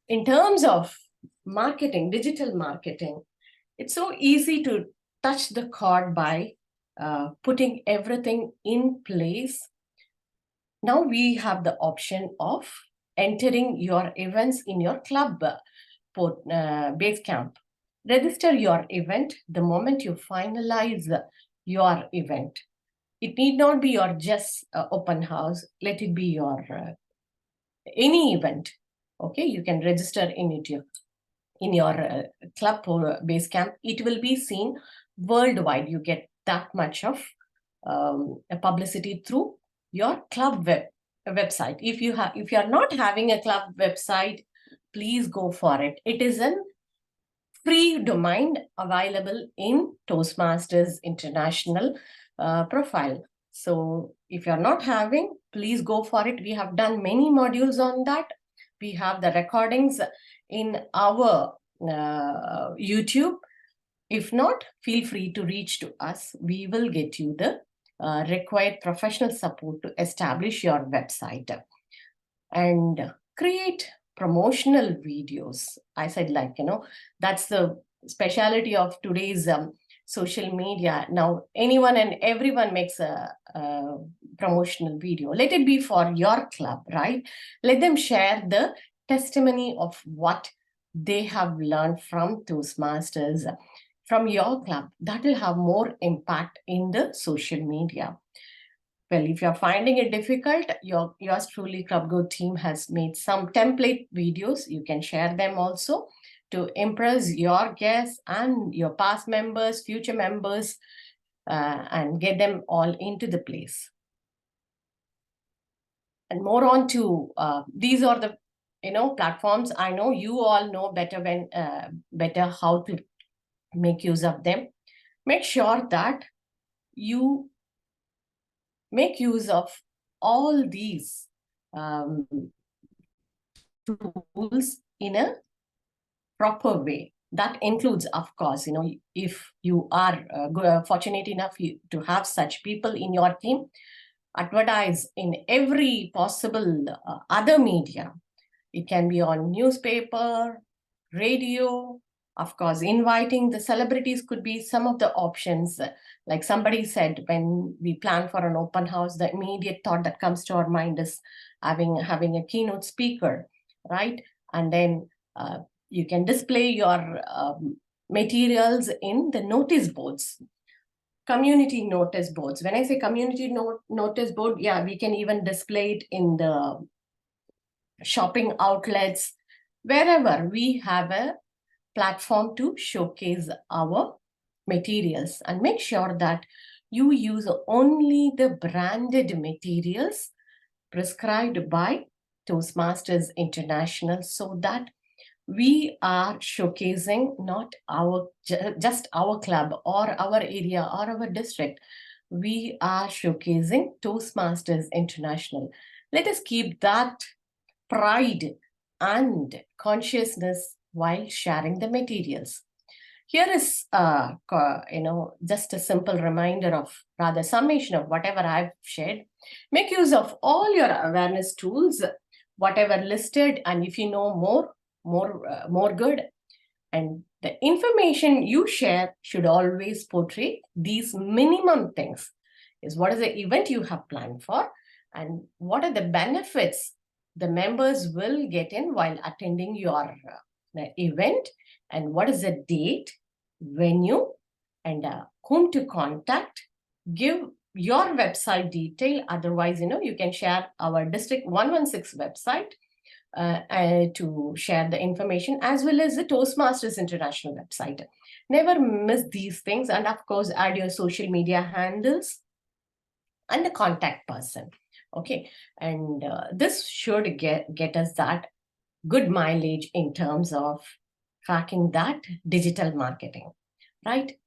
In terms of marketing, digital marketing, it's so easy to touch the chord by putting everything in place. Now we have the option of entering your events in your club Basecamp. Register your event the moment you finalize your event. It need not be your just open house. Let it be your any event. Okay, you can register in your club or Basecamp. It will be seen worldwide. You get that much of publicity through your club website. If you are not having a club website, please go for it. It is a free domain available in Toastmasters International profile. So if you're not having, please go for it. We have done many modules on that. We have the recordings in our YouTube. If not, feel free to reach to us. We will get you the required professional support to establish your website and create promotional videos. I said, that's the speciality of today's social media. Now, anyone and everyone makes a promotional video. Let it be for your club, right? Let them share the testimony of what they have learned from Toastmasters, from your club. That will have more impact in the social media. Well, if you're finding it difficult, yours truly Club Go team has made some template videos. You can share them also to impress your guests and your past members, future members, and get them all into the place. And more on to these are the platforms. I know you all know better how to make use of them. Make sure that you make use of all these tools in a proper way. That includes, of course, if you are fortunate enough to have such people in your team, advertise in every possible other media. It can be on newspaper, radio. Of course, inviting the celebrities could be some of the options. Like somebody said, when we plan for an open house, the immediate thought that comes to our mind is having a keynote speaker, right? And then you can display your materials in the notice boards, community notice boards. When I say community notice board, yeah, we can even display it in the shopping outlets, wherever we have a platform to showcase our materials, and make sure that you use only the branded materials prescribed by Toastmasters International, so that we are showcasing not just our club or our area or our district. We are showcasing Toastmasters International. Let us keep that pride and consciousness while sharing the materials. Here is, just a simple reminder of, rather summation of whatever I've shared. Make use of all your awareness tools, whatever listed, and if you know more good. And the information you share should always portray these minimum things. Is what is the event you have planned for, and what are the benefits the members will get in while attending your the event, and what is the date, venue, and whom to contact. Give your website detail. Otherwise, you can share our District 116 website to share the information, as well as the Toastmasters International website. Never miss these things. And of course, add your social media handles and the contact person. Okay. And this should get us that good mileage in terms of cracking that digital marketing, right?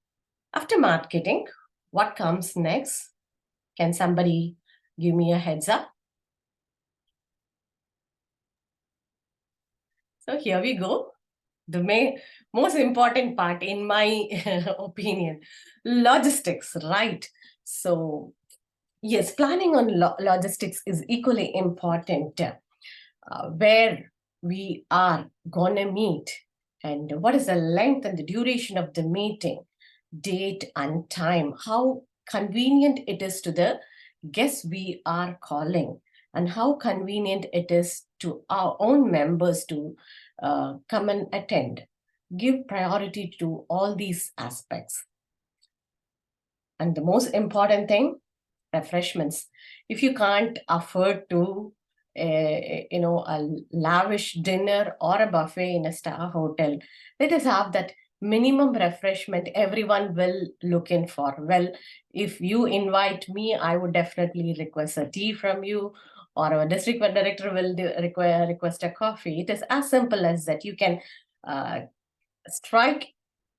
After marketing, what comes next? Can somebody give me a heads up? So here we go. The most important part, in my opinion, logistics, right? So yes, planning on logistics is equally important. Where we are gonna meet, and what is the length and the duration of the meeting, date and time, how convenient it is to the guests we are calling, and how convenient it is to our own members to come and attend. Give priority to all these aspects. And the most important thing, refreshments. If you can't afford to a lavish dinner or a buffet in a star hotel, let us have that minimum refreshment everyone will look in for. Well, if you invite me, I would definitely request a tea from you, or our district director will request a coffee. It is as simple as that. You can strike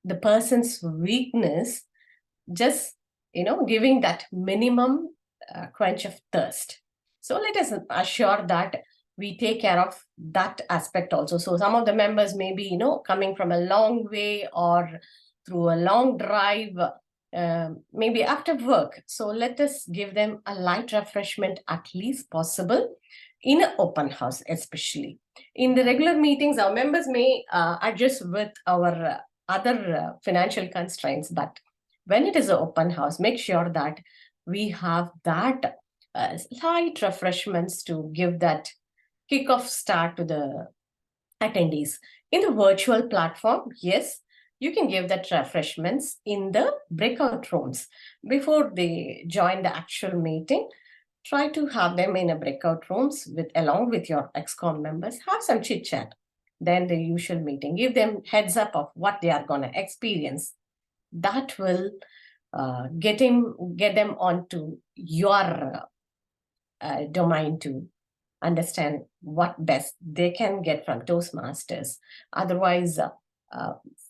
the person's weakness, just giving that minimum quench of thirst. So let us assure that we take care of that aspect also. So some of the members may be coming from a long way or through a long drive, maybe after work. So let us give them a light refreshment at least possible in an open house. Especially in the regular meetings, our members may adjust with our other financial constraints, but when it is an open house, make sure that we have that light refreshments to give that kick-off start to the attendees. In the virtual platform, yes, you can give that refreshments in the breakout rooms. Before they join the actual meeting, try to have them in a breakout rooms along with your ExCom members. Have some chit-chat. Then the usual meeting. Give them heads up of what they are going to experience. That will get them onto your domain to understand what best they can get from Toastmasters. Otherwise,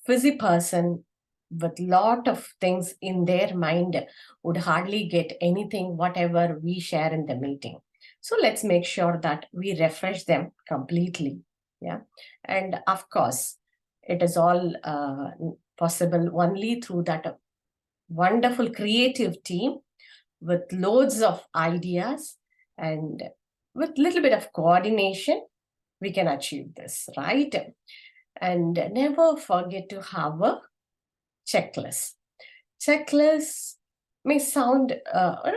busy person with lot of things in their mind would hardly get anything, whatever we share in the meeting. So let's make sure that we refresh them completely. Yeah. And of course, it is all possible only through that wonderful creative team with loads of ideas, and with little bit of coordination, we can achieve this, right? And never forget to have a checklist. Checklist may sound,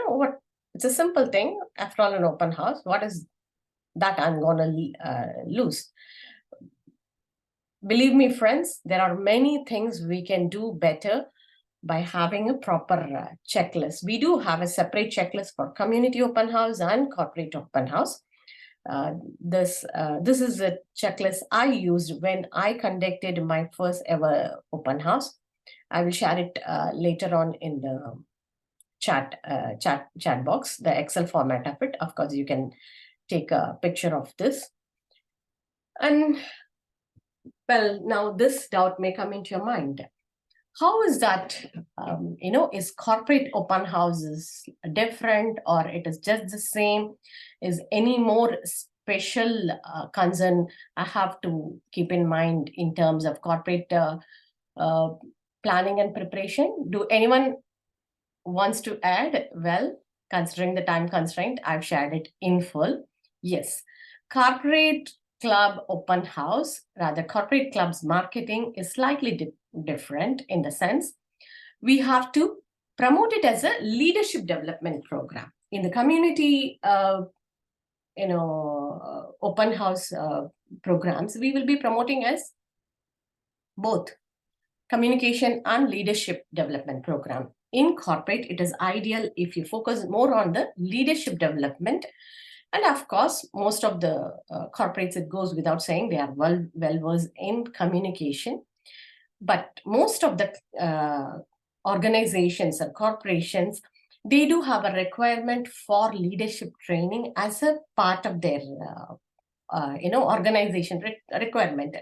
what? It's a simple thing. After all, an open house, what is that I'm gonna lose? Believe me, friends, there are many things we can do better by having a proper checklist. We do have a separate checklist for community open house and corporate open house. This is a checklist I used when I conducted my first ever open house. I will share it later on in the chat box, the Excel format of it. Of course, you can take a picture of this. And well, now this doubt may come into your mind. How is that, is corporate open houses different, or it is just the same? Is any more special concern I have to keep in mind in terms of corporate planning and preparation? Do anyone wants to add? Well, considering the time constraint, I've shared it in full. Yes, corporate club open house, rather corporate clubs marketing is slightly different in the sense we have to promote it as a leadership development program. In the community open house programs, we will be promoting as both communication and leadership development program. In corporate, it is ideal if you focus more on the leadership development. And of course, most of the corporates, it goes without saying, they are well versed in communication. But most of the organizations and corporations, they do have a requirement for leadership training as a part of their organization requirement.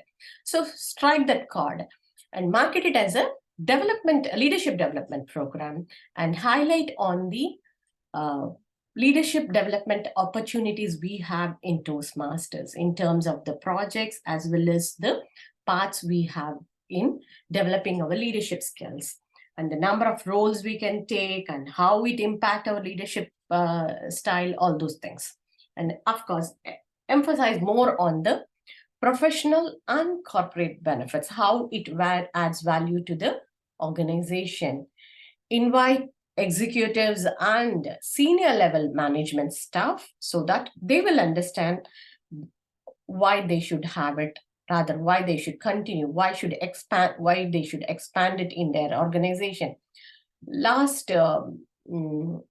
So strike that card and market it as a leadership development program, and highlight on the leadership development opportunities we have in Toastmasters in terms of the projects as well as the parts we have in developing our leadership skills, and the number of roles we can take and how it impact our leadership style, all those things. And of course, emphasize more on the professional and corporate benefits, how it adds value to the organization. Invite executives and senior level management staff so that they will understand why they should have it, rather why they should continue, why they should expand it in their organization. Last couple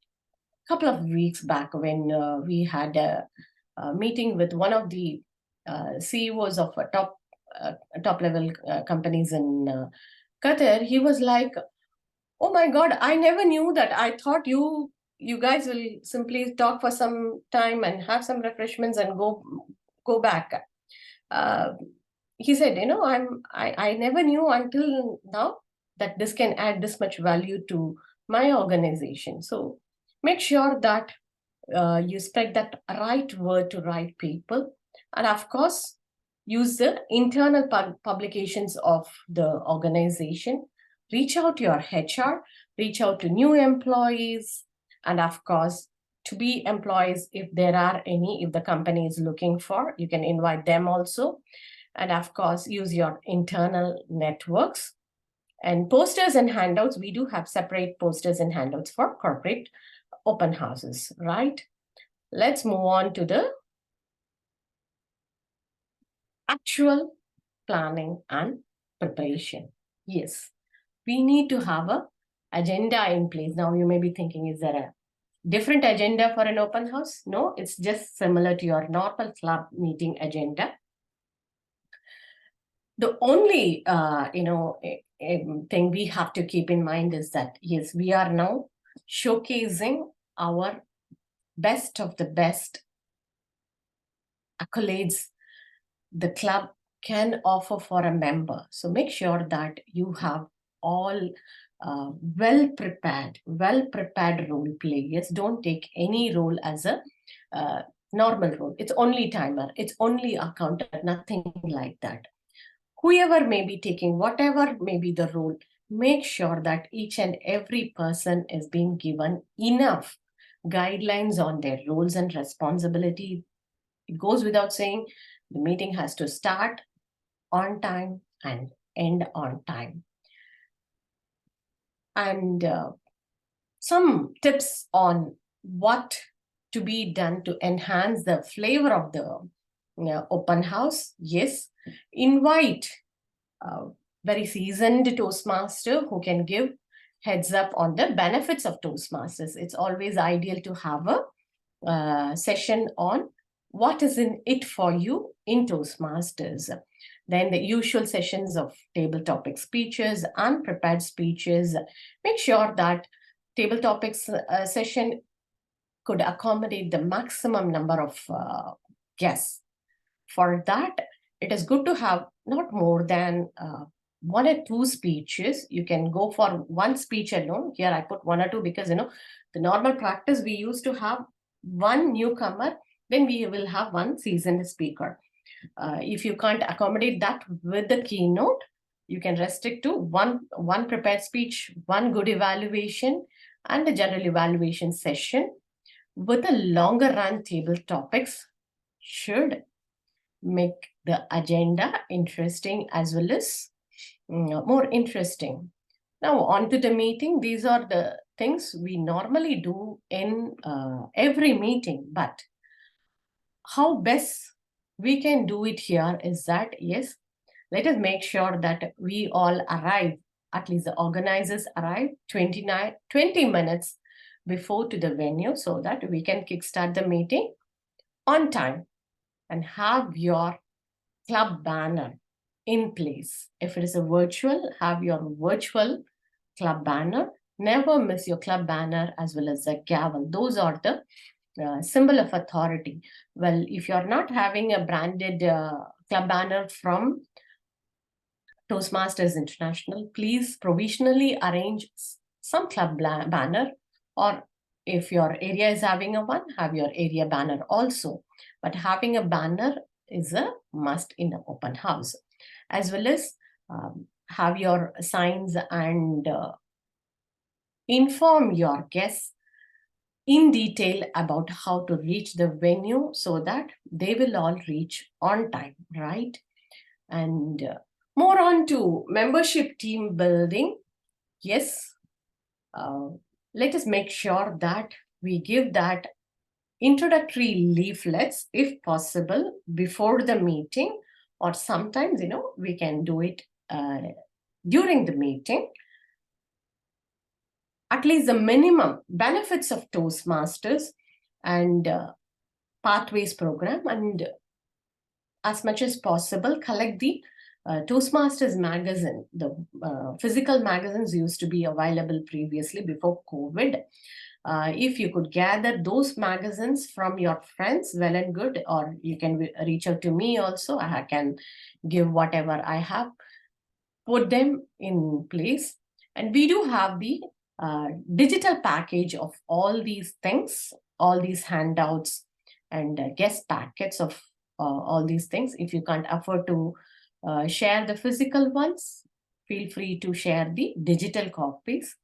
of weeks back, when we had a meeting with one of the CEOs of top level companies in Qatar, he was like, "Oh my God, I never knew that. I thought you guys will simply talk for some time and have some refreshments and go back." He said, I never knew until now that this can add this much value to my organization. So make sure that you spread that right word to right people. And of course, use the internal publications of the organization. Reach out to your HR, reach out to new employees, and of course, to be employees, if there are any, if the company is looking for, you can invite them also. And of course, use your internal networks. And posters and handouts, we do have separate posters and handouts for corporate open houses, right? Let's move on to the actual planning and preparation. Yes, we need to have an agenda in place. Now you may be thinking, is there a different agenda for an open house? No, it's just similar to your normal club meeting agenda. The only thing we have to keep in mind is that, yes, we are now showcasing our best of the best accolades the club can offer for a member. So make sure that you have all well-prepared role players. Don't take any role as a normal role. It's only timer, it's only accountant, nothing like that. Whoever may be taking whatever may be the role, make sure that each and every person is being given enough guidelines on their roles and responsibility. It goes without saying, the meeting has to start on time and end on time. And some tips on what to be done to enhance the flavor of the open house. Yes, invite a very seasoned Toastmaster who can give heads up on the benefits of Toastmasters. It's always ideal to have a session on what is in it for you in Toastmasters. Then the usual sessions of table topic speeches and prepared speeches. Make sure that table topics session could accommodate the maximum number of guests. For that, it is good to have not more than 1 or 2 speeches. You can go for one speech alone. Here I put 1 or 2 because, the normal practice we used to have one newcomer, then we will have one seasoned speaker. If you can't accommodate that with the keynote, you can restrict to one prepared speech, one good evaluation, and a general evaluation session with a longer run table topics should make the agenda interesting as well as more interesting. Now on to the meeting. These are the things we normally do in every meeting, but how best we can do it here is that, yes, let us make sure that we all arrive, at least the organizers arrive 20 minutes before to the venue so that we can kickstart the meeting on time and have your club banner in place. If it is a virtual, have your virtual club banner. Never miss your club banner as well as the gavel. Those are the symbol of authority. Well, if you're not having a branded club banner from Toastmasters International, please provisionally arrange some club banner, or if your area is having a one, have your area banner also. But having a banner is a must in an open house, as well as have your signs and inform your guests in detail about how to reach the venue so that they will all reach on time, right? And more on to membership team building. Yes, let us make sure that we give that introductory leaflets, if possible, before the meeting, or sometimes, we can do it during the meeting. At least the minimum benefits of Toastmasters and Pathways program, and as much as possible, collect the Toastmasters magazine. The physical magazines used to be available previously before COVID. If you could gather those magazines from your friends, well and good, or you can reach out to me also. I can give whatever I have, put them in place. And we do have the digital package of all these things, all these handouts and guest packets of all these things. If you can't afford to share the physical ones, feel free to share the digital copies,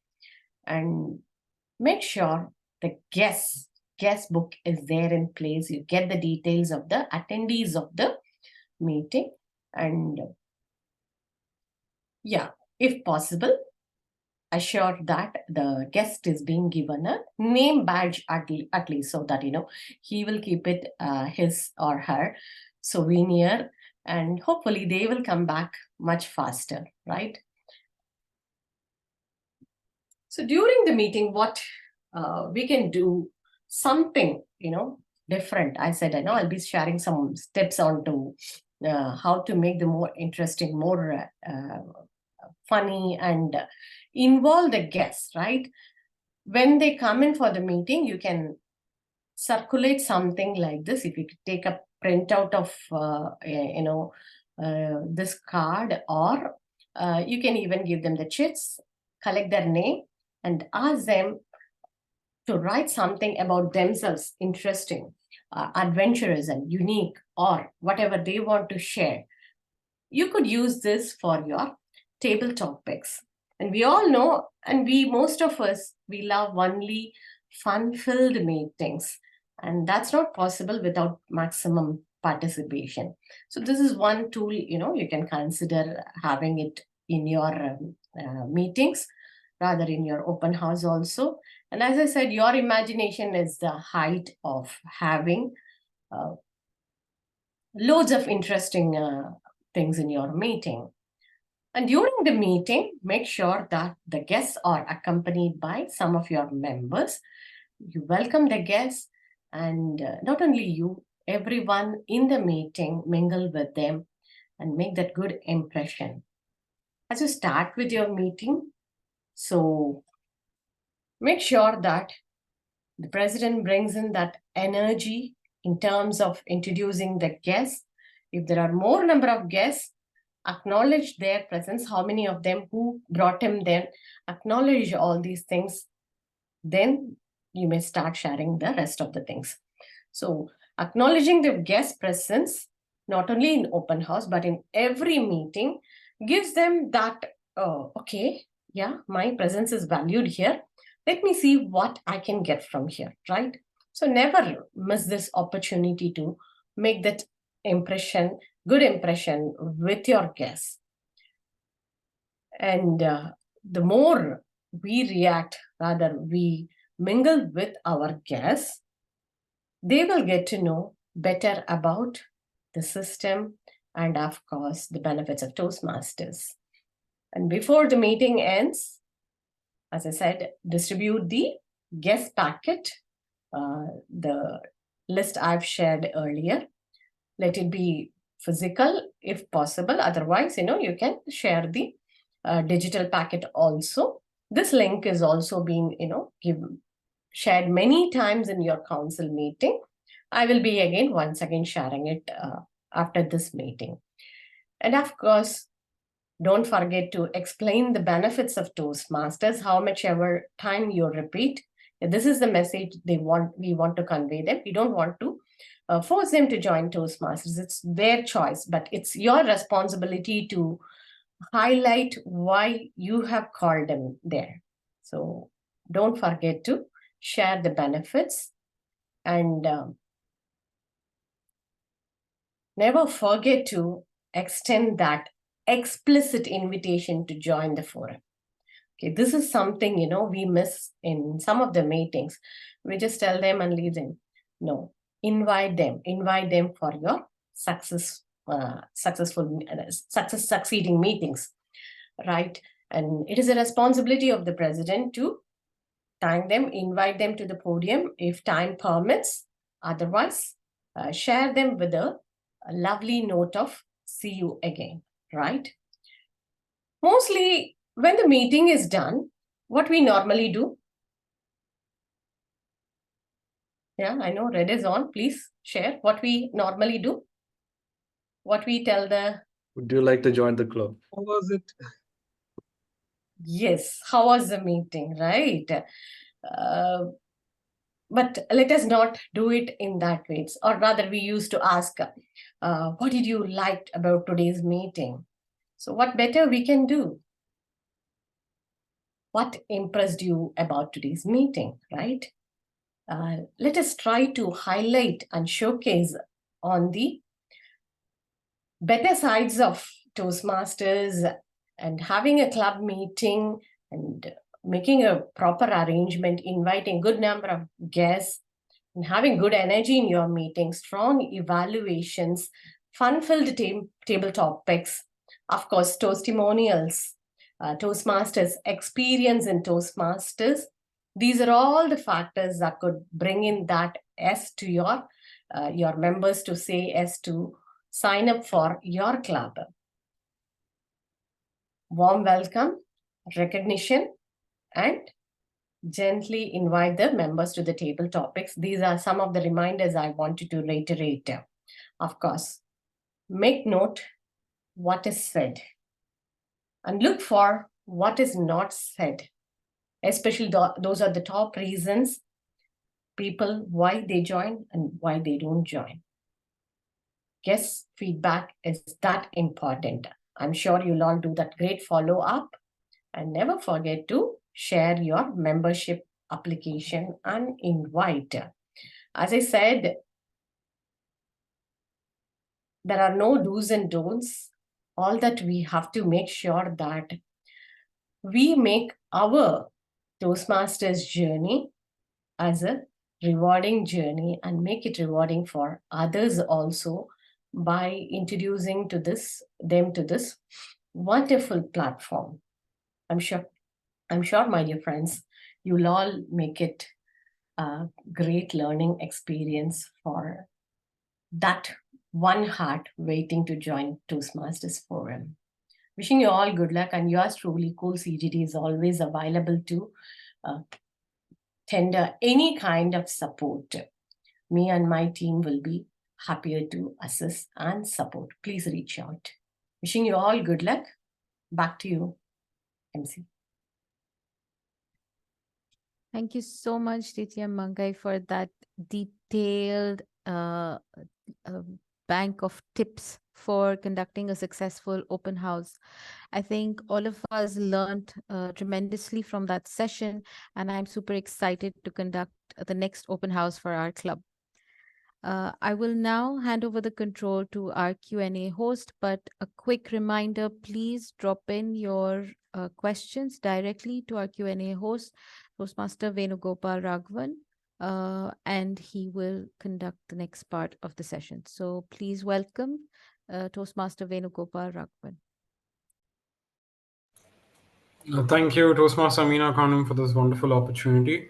and make sure the guest book is there in place. You get the details of the attendees of the meeting, and yeah, if possible, assure that the guest is being given a name badge at least, so that he will keep it his or her souvenir, and hopefully they will come back much faster, right? So during the meeting, what we can do something different. I said I'll be sharing some tips on to how to make the more interesting, more funny, and involve the guests, right? When they come in for the meeting, you can circulate something like this. If you take a printout of this card, or you can even give them the chits, collect their name, and ask them to write something about themselves, interesting, adventurous and unique, or whatever they want to share. You could use this for your table topics. And we all know, and most of us, we love only fun-filled meetings. And that's not possible without maximum participation. So this is one tool, you can consider having it in your meetings, rather in your open house also. And as I said, your imagination is the height of having loads of interesting things in your meeting. And during the meeting, make sure that the guests are accompanied by some of your members. You welcome the guests, and not only you, everyone in the meeting, mingle with them and make that good impression. As you start with your meeting, so make sure that the president brings in that energy in terms of introducing the guests. If there are more number of guests, acknowledge their presence, how many of them, who brought him there, acknowledge all these things. Then you may start sharing the rest of the things. So acknowledging the guest presence, not only in open house, but in every meeting, gives them that, okay, yeah, my presence is valued here. Let me see what I can get from here, right? So never miss this opportunity to make that impression, good impression with your guests. And the more we react, rather we mingle with our guests, they will get to know better about the system and of course, the benefits of Toastmasters. And before the meeting ends, as I said, distribute the guest packet, the list I've shared earlier. Let it be physical if possible. Otherwise, you can share the digital packet also. This link is also being, shared many times in your council meeting. I will be once again sharing it after this meeting. And of course, don't forget to explain the benefits of Toastmasters, how much ever time you repeat. This is the message we want to convey them. We don't want to force them to join Toastmasters. It's their choice, but it's your responsibility to highlight why you have called them there. So don't forget to share the benefits, and never forget to extend that explicit invitation to join the forum. Okay, this is something, we miss in some of the meetings. We just tell them and leave them. No, invite them for your succeeding meetings, right? And it is a responsibility of the president to thank them, invite them to the podium if time permits. Otherwise, share them with a lovely note of see you again, right? Mostly when the meeting is done, what we normally do? Yeah, I know red is on. Please share what we normally do. What we tell the... Would you like to join the club? How was it? Yes, how was the meeting, right? But let us not do it in that way. Or rather, we used to ask, what did you like about today's meeting? So what better we can do? What impressed you about today's meeting, right? Let us try to highlight and showcase on the better sides of Toastmasters and having a club meeting and making a proper arrangement, inviting good number of guests, and having good energy in your meeting, strong evaluations, fun-filled table topics, of course, testimonials, Toastmasters, experience in Toastmasters. These are all the factors that could bring in that S to your members to say yes to sign up for your club. Warm welcome, recognition, and gently invite the members to the table topics. These are some of the reminders I wanted to reiterate. Of course, make note what is said and look for what is not said. Especially those are the top reasons people why they join and why they don't join. Guest feedback is that important. I'm sure you'll all do that great follow-up, and never forget to share your membership application and invite. As I said, there are no do's and don'ts. All that we have to make sure that we make our Toastmasters journey as a rewarding journey and make it rewarding for others also by introducing them to this wonderful platform. I'm sure, my dear friends, you'll all make it a great learning experience for that one heart waiting to join Toastmasters Forum. Wishing you all good luck, and yours truly, Cool CGT, is always available to tender any kind of support. Me and my team will be happier to assist and support. Please reach out. Wishing you all good luck. Back to you, MC. Thank you so much, Titya Mangai, for that detailed bank of tips for conducting a successful open house. I think all of us learned tremendously from that session, and I'm super excited to conduct the next open house for our club. I will now hand over the control to our Q&A host, but a quick reminder, please drop in your questions directly to our Q&A host, Toastmaster Venugopal Raghavan, and he will conduct the next part of the session. So please welcome Toastmaster Venugopal Raghavan. Thank you, Toastmaster Amina Khanum, for this wonderful opportunity.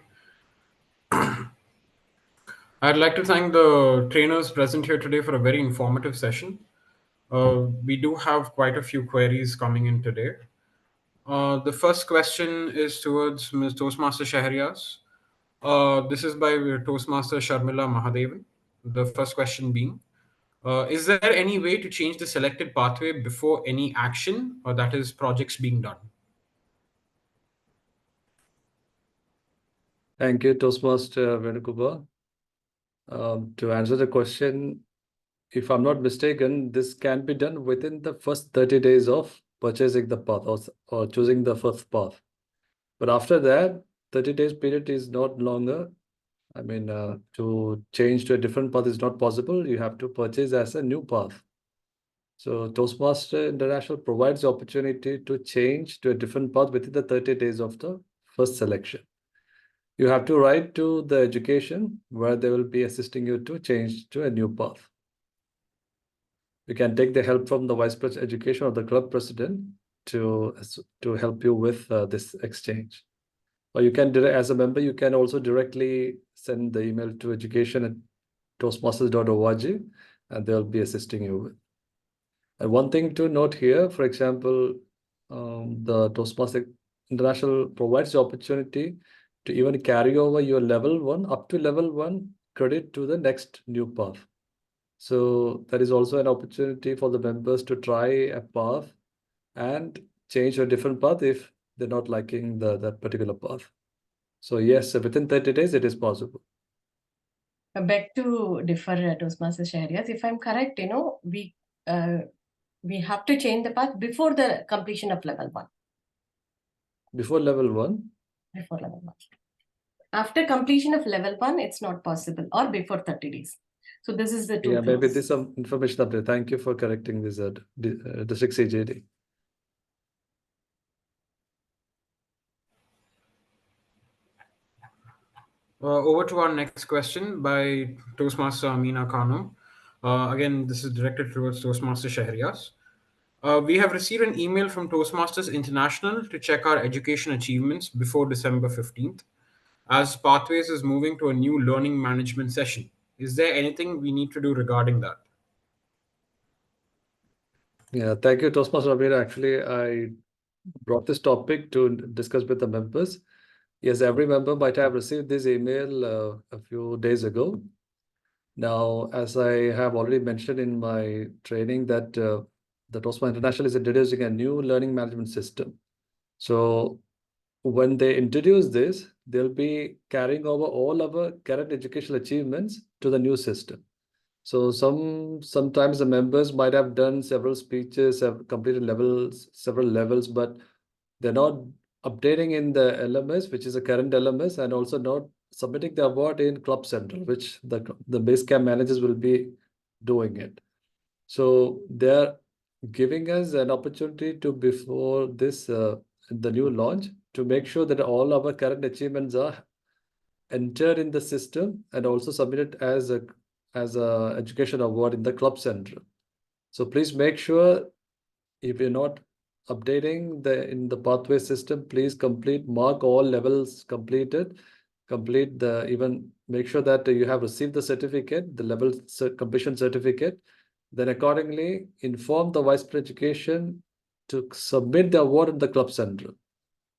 I'd like to thank the trainers present here today for a very informative session. We do have quite a few queries coming in today. The first question is towards Ms. Toastmaster Shahriaz. This is by Toastmaster Sharmila Mahadevan. The first question being, is there any way to change the selected pathway before any action, or that is projects being done? Thank you, Toastmaster Venugopal. To answer the question, if I'm not mistaken, this can be done within the first 30 days of purchasing the path or choosing the first path. But after that, 30 days period is not longer. I mean, to change to a different path is not possible. You have to purchase as a new path. So Toastmaster International provides the opportunity to change to a different path within the 30 days of the first selection. You have to write to the education where they will be assisting you to change to a new path. You can take the help from the vice president education or the club president to help you with this exchange. Or you can, as a member, you can also directly send the email to education@toastmasters.org and they'll be assisting you with. And one thing to note here, for example, the Toastmaster International provides the opportunity to even carry over your level 1 up to level 1 credit to the next new path. So there is also an opportunity for the members to try a path and change a different path if they're not liking that particular path. So yes, within 30 days, it is possible. I beg to differ, Toastmaster Shahriaz. If I'm correct, we have to change the path before the completion of level 1. Before level 1? Before level 1. After completion of level 1, it's not possible, or before 30 days. So this is the two Yeah, maybe things. this is some information update. Thank you for correcting this, District CJD. Over to our next question by Toastmaster Amina Khanum. Again, this is directed towards Toastmaster Shahriaz. We have received an email from Toastmasters International to check our education achievements before December 15th, as Pathways is moving to a new learning management session. Is there anything we need to do regarding that? Yeah, thank you, Toastmaster Amina. Actually, I brought this topic to discuss with the members. Yes, every member might have received this email a few days ago. Now, as I have already mentioned in my training that the Toastmaster International is introducing a new learning management system. So when they introduce this, they'll be carrying over all our current educational achievements to the new system. So sometimes the members might have done several speeches, have completed several levels, but they're not updating in the LMS, which is a current LMS, and also not submitting the award in Club Central, which the Basecamp managers will be doing it. So they're giving us an opportunity to, before this, the new launch, to make sure that all our current achievements are entered in the system and also submitted as a education award in the Club Central. So please make sure, if you're not updating in the pathway system, please mark all levels completed, even make sure that you have received the certificate, the level completion certificate, then accordingly inform the Vice President Education to submit the award in the Club Central.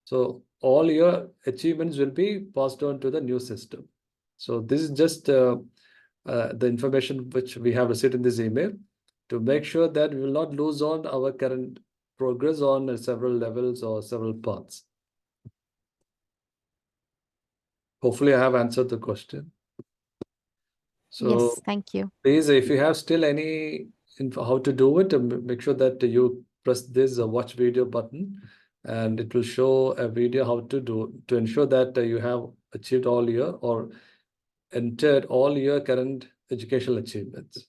So all your achievements will be passed on to the new system. So this is just the information which we have received in this email to make sure that we will not lose on our current progress on several levels or several paths. Hopefully I have answered the question. So yes, thank you. Please, if you have still any info how to do it, make sure that you press this watch video button and it will show a video how to do to ensure that you have achieved all your or entered all your current educational achievements.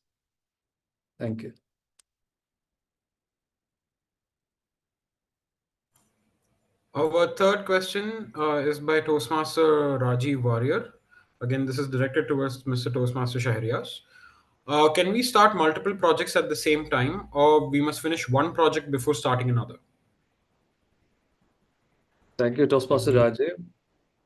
Thank you. Our third question is by Toastmaster Rajiv Warrior. Again, this is directed towards Mr. Toastmaster Shahriaz. Can we start multiple projects at the same time, or we must finish one project before starting another? Thank you, Toastmaster Rajiv.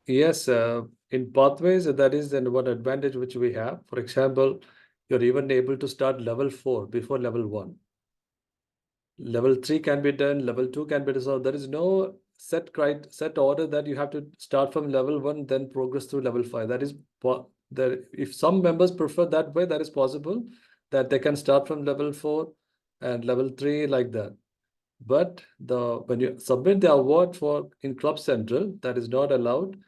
Yes, in pathways, that is then one advantage which we have. For example, you're even able to start level 4 before level 1. Level 3 can be done, level 2 can be done. So there is no set order that you have to start from level 1, then progress through level 5. That is that if some members prefer that way, that is possible, that they can start from level 4 and level 3 like that. But when you submit the award for in Club Central, that is not allowed.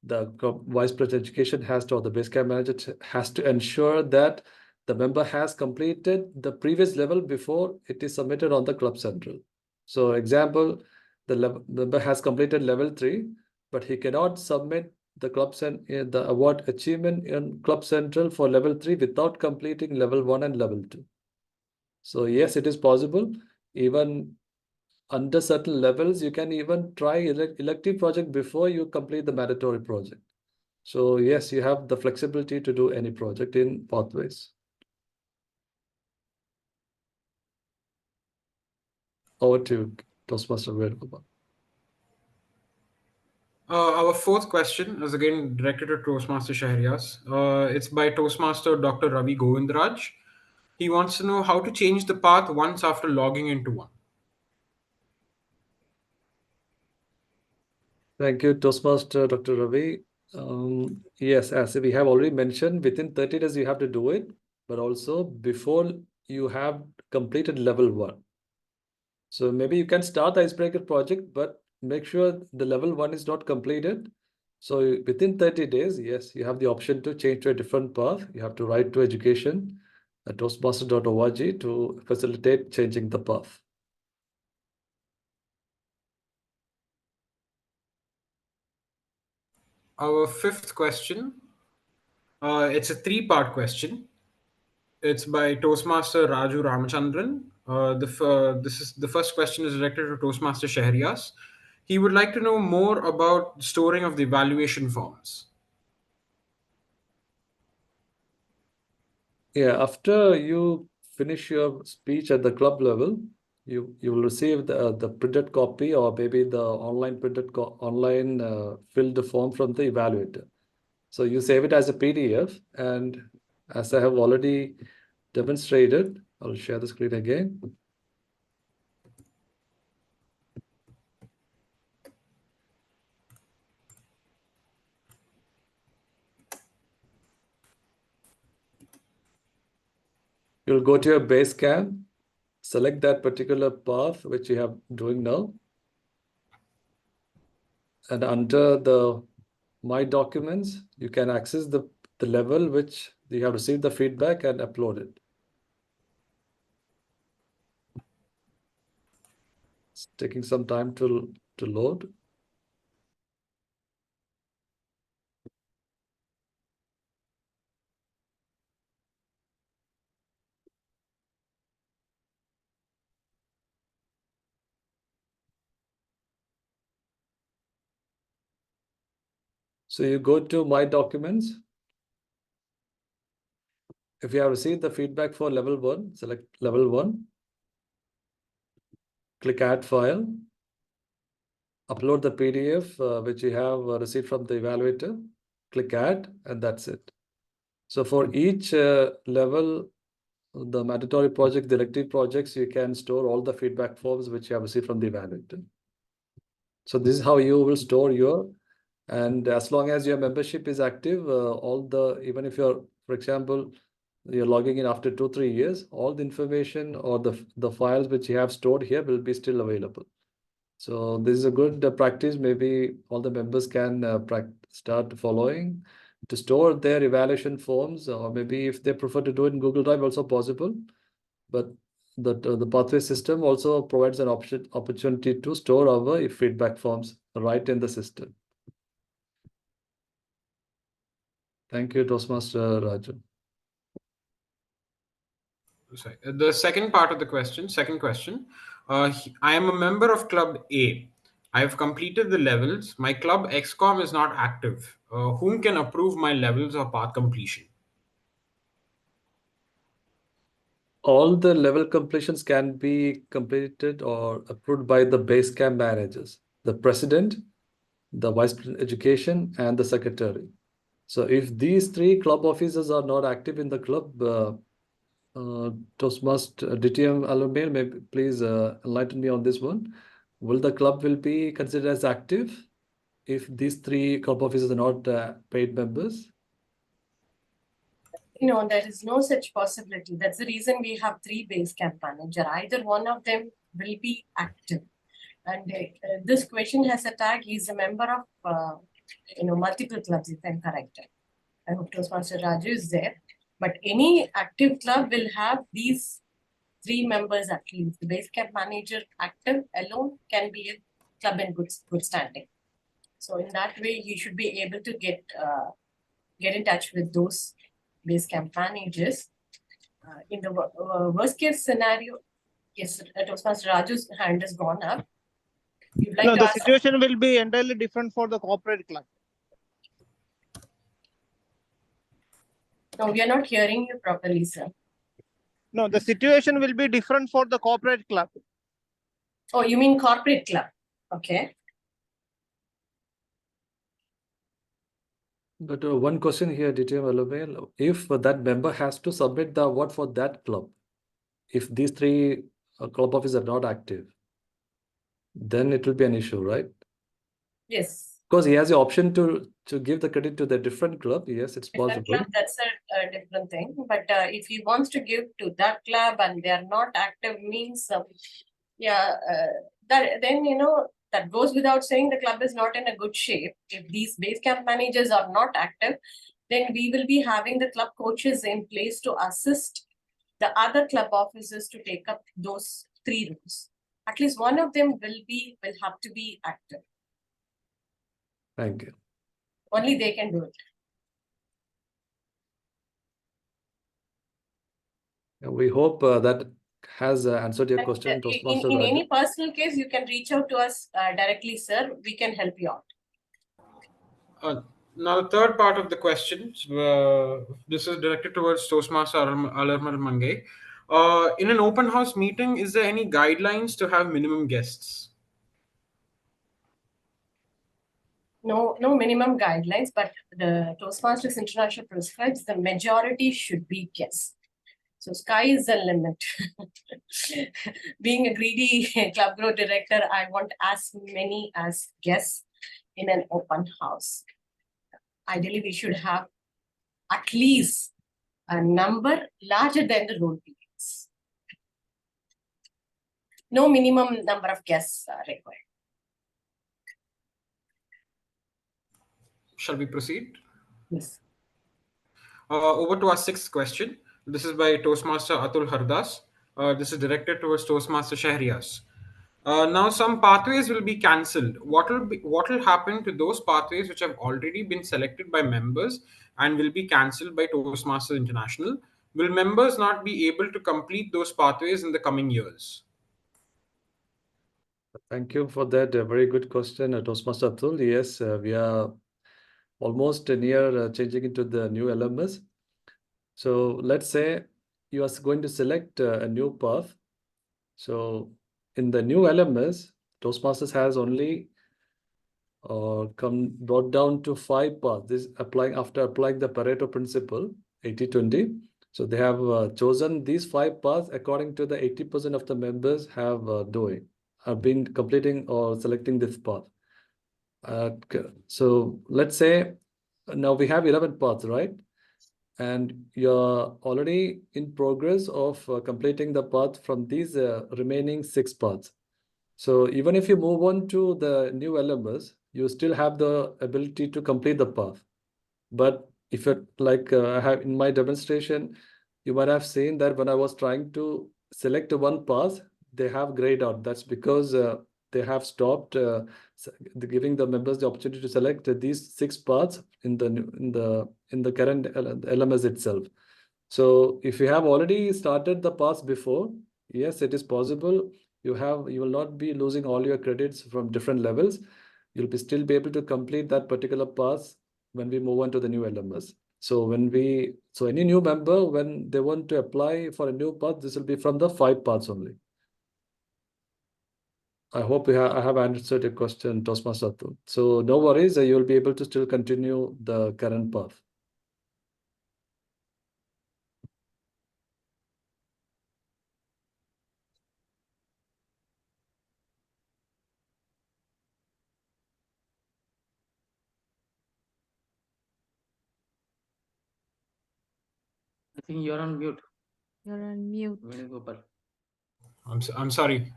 The Vice President Education has to, or the Basecamp manager has to ensure that the member has completed the previous level before it is submitted on the Club Central. So example, the member has completed level 3, but he cannot submit the award achievement in Club Central for level 3 without completing level 1 and level 2. So yes, it is possible. Even under certain levels, you can even try elective project before you complete the mandatory project. So yes, you have the flexibility to do any project in pathways. Over to Toastmaster Vedagopal. Our fourth question is again directed to Toastmaster Shahrias. It's by Toastmaster Dr. Ravi Govindraj. He wants to know how to change the path once after logging into one. Thank you, Toastmaster Dr. Ravi. Yes, as we have already mentioned, within 30 days you have to do it, but also before you have completed level 1. So maybe you can start the icebreaker project, but make sure the level 1 is not completed. So within 30 days, yes, you have the option to change to a different path. You have to write to education at toastmaster.org to facilitate changing the path. Our fifth question, it's a three-part question. It's by Toastmaster Raju Ramachandran. The first question is directed to Toastmaster Shahrias. He would like to know more about storing of the evaluation forms. Yeah, after you finish your speech at the club level, you will receive the printed copy or maybe the online filled form from the evaluator. So you save it as a PDF, and as I have already demonstrated, I'll share the screen again. You'll go to your Basecamp, select that particular path which you have doing now. And under the My Documents, you can access the level which you have received the feedback and upload it. It's taking some time to load. So you go to My Documents. If you have received the feedback for level 1, select level 1. Click Add File. Upload the PDF which you have received from the evaluator. Click Add, and that's it. So for each level, the mandatory project, the elective projects, you can store all the feedback forms which you have received from the evaluator. So this is how you will store and as long as your membership is active, even if you're, for example, you're logging in after 2-3 years, all the information or the files which you have stored here will be still available. So this is a good practice. Maybe all the members can start following to store their evaluation forms, or maybe if they prefer to do it in Google Drive, also possible. But the pathway system also provides an opportunity to store our feedback forms right in the system. Thank you, Toastmaster Raju. Sorry. The second part of the question, second question. I am a member of Club A. I have completed the levels. My club XCOM is not active. Whom can approve my levels or path completion? all the level completions can be completed or approved by the Basecamp managers, the president, the vice president education, and the secretary. So if these three club officers are not active in the club, Toastmaster DTM alumni, maybe please enlighten me on this one. Will the club will be considered as active if these three club officers are not paid members? No, there is no such possibility. That's the reason we have three Basecamp manager. Either one of them will be active. And this question has a tag. He's a member of multiple clubs, if I'm correct. I hope Toastmaster Raju is there. But any active club will have these three members at least. The Basecamp manager active alone can be a club in good standing. So in that way, you should be able to get in touch with those Basecamp managers. In the worst case scenario, yes, Toastmaster Raju's hand has gone up. You'd like No, to the ask situation will be entirely different for the corporate club. No, we are not hearing you properly, sir. No, the situation will be different for the corporate club. Oh, you mean corporate club? Okay. But one question here, DTM alumni, if that member has to submit the award for that club, if these three club officers are not active, then it will be an issue, right? Yes. Because he has the option to give the credit to the different club. Yes, it's Different possible. club, that's a different thing. But if he wants to give to that club and they are not active, means that goes without saying the club is not in a good shape. If these Basecamp managers are not active, then we will be having the club coaches in place to assist the other club officers to take up those three roles. At least one of them will have to be active. Thank you. Only they can do it. We hope that has answered your And, question, Toastmaster in Raju. any personal case, you can reach out to us directly, sir. We can help you out. Now, the third part of the question, this is directed towards Toastmaster Alarmal Mange. In an open house meeting, is there any guidelines to have minimum guests? No minimum guidelines, but the Toastmasters International prescribes the majority should be guests. So sky is the limit. Being a greedy club grow director, I want as many as guests in an open house. Ideally, we should have at least a number larger than the role periods. No minimum number of guests are required. Shall we proceed? Yes. Over to our sixth question. This is by Toastmaster Atul Hardas. This is directed towards Toastmaster Shahriaz. Now, some pathways will be cancelled. What will happen to those pathways which have already been selected by members and will be cancelled by Toastmasters International? Will members not be able to complete those pathways in the coming years? Thank you for that. A very good question, Toastmaster Atul. Yes, we are almost near changing into the new LMS. So let's say you are going to select a new path. So in the new LMS, Toastmasters has only brought down to 5 paths. This after applying the Pareto principle, 80-20. So they have chosen these 5 paths according to the 80% of the members have been completing or selecting this path. So let's say now we have 11 paths, right? And you're already in progress of completing the path from these remaining 6 paths. So even if you move on to the new LMS, you still have the ability to complete the path. But if it I have in my demonstration, you might have seen that when I was trying to select one path, they have grayed out. That's because they have stopped giving the members the opportunity to select these 6 paths in the current LMS itself. So if you have already started the paths before, yes, it is possible. You will not be losing all your credits from different levels. You'll still be able to complete that particular path when we move on to the new LMS. So any new member, when they want to apply for a new path, this will be from the 5 paths only. I hope I have answered your question, Toastmaster Atul. So no worries, you will be able to still continue the current path. I think you're on mute. You're on mute. Venugopal. I'm sorry.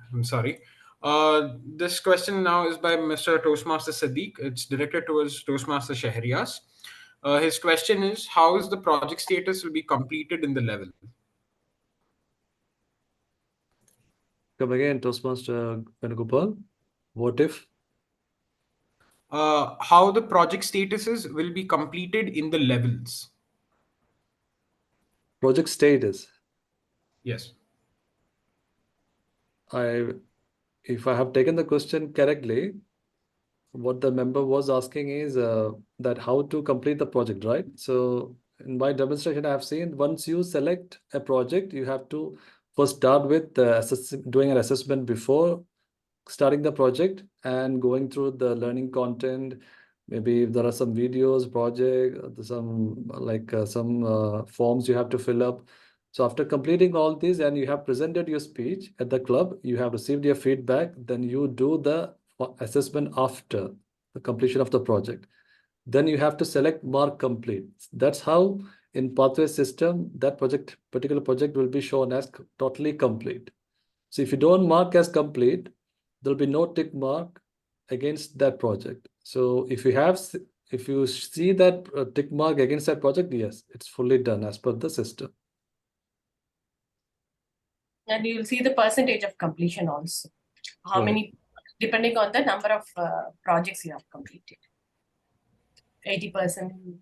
This question now is by Mr. Toastmaster Sadiq. It's directed towards Toastmaster Shahriaz. His question is, how is the project status will be completed in the level? Come again, Toastmaster Venugopal. What if? How the project statuses will be completed in the levels? Project status. Yes. If I have taken the question correctly, what the member was asking is that how to complete the project, right? So in my demonstration, I have seen once you select a project, you have to first start with doing an assessment before starting the project and going through the learning content. Maybe if there are some videos, some forms you have to fill up. So after completing all this and you have presented your speech at the club, you have received your feedback, then you do the assessment after the completion of the project. Then you have to select mark complete. That's how in pathway system, that particular project will be shown as totally complete. So if you don't mark as complete, there'll be no tick mark against that project. So if you see that tick mark against that project, yes, it's fully done as per the system. And you'll see the percentage of completion also. How Right. many, depending on the number of projects you have completed. 80%,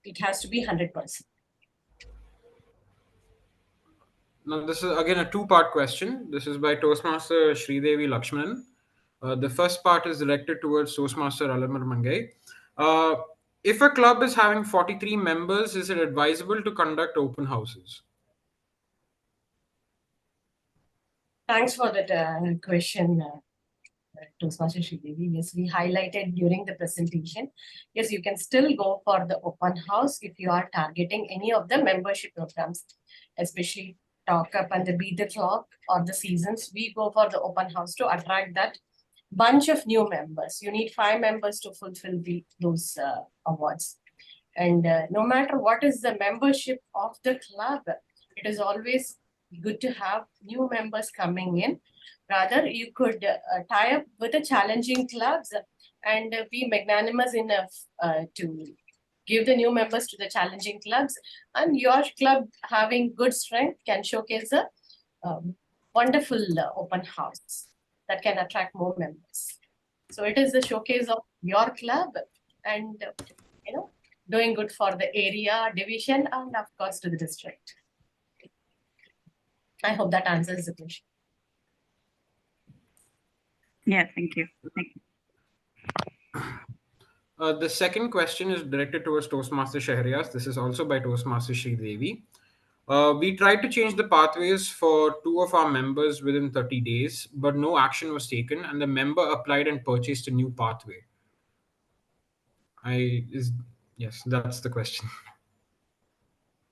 it has to be 100%. Now, this is again a two-part question. This is by Toastmaster Sridevi Lakshmanan. The first part is directed towards Toastmaster Alamar Mangai. If a club is having 43 members, is it advisable to conduct open houses? Thanks for that question, Toastmaster Sridevi. Yes, we highlighted during the presentation. Yes, you can still go for the open house if you are targeting any of the membership programs, especially Talk Up and the Beat the Clock or the seasons. We go for the open house to attract that bunch of new members. You need 5 members to fulfill those awards. And no matter what is the membership of the club, it is always good to have new members coming in. Rather, you could tie up with the challenging clubs and be magnanimous enough to give the new members to the challenging clubs, and your club having good strength can showcase a wonderful open house that can attract more members. So it is the showcase of your club and doing good for the area, division, and of course to the district. I hope that answers the question. Yeah, thank you. The second question is directed towards Toastmaster Shahriaz. This is also by Toastmaster Sridevi. We tried to change the pathways for 2 of our members within 30 days, but no action was taken, and the member applied and purchased a new pathway. Yes, that's the question.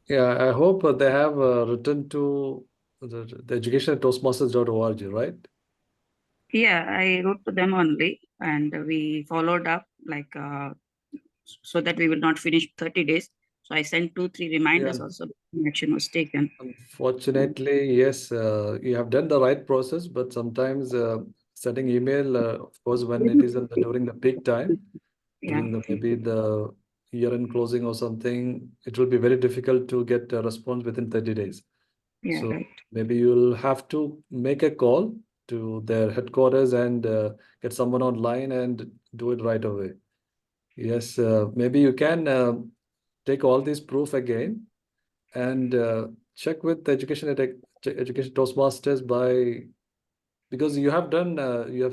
Yeah, I hope they have written to the education at toastmasters.org, right? Yeah, I wrote to them only, and we followed up so that we will not finish 30 days. So I sent 2-3 reminders also. Action was taken. Unfortunately, yes, you have done the right process, but sometimes sending email, of course, when it is during the peak time, during maybe the year-end closing or something, it will be very difficult to get a response within 30 days. Yeah, So right. maybe you'll have to make a call to their headquarters and get someone online and do it right away. Yes, maybe you can take all these proof again and check with the education Toastmasters because you have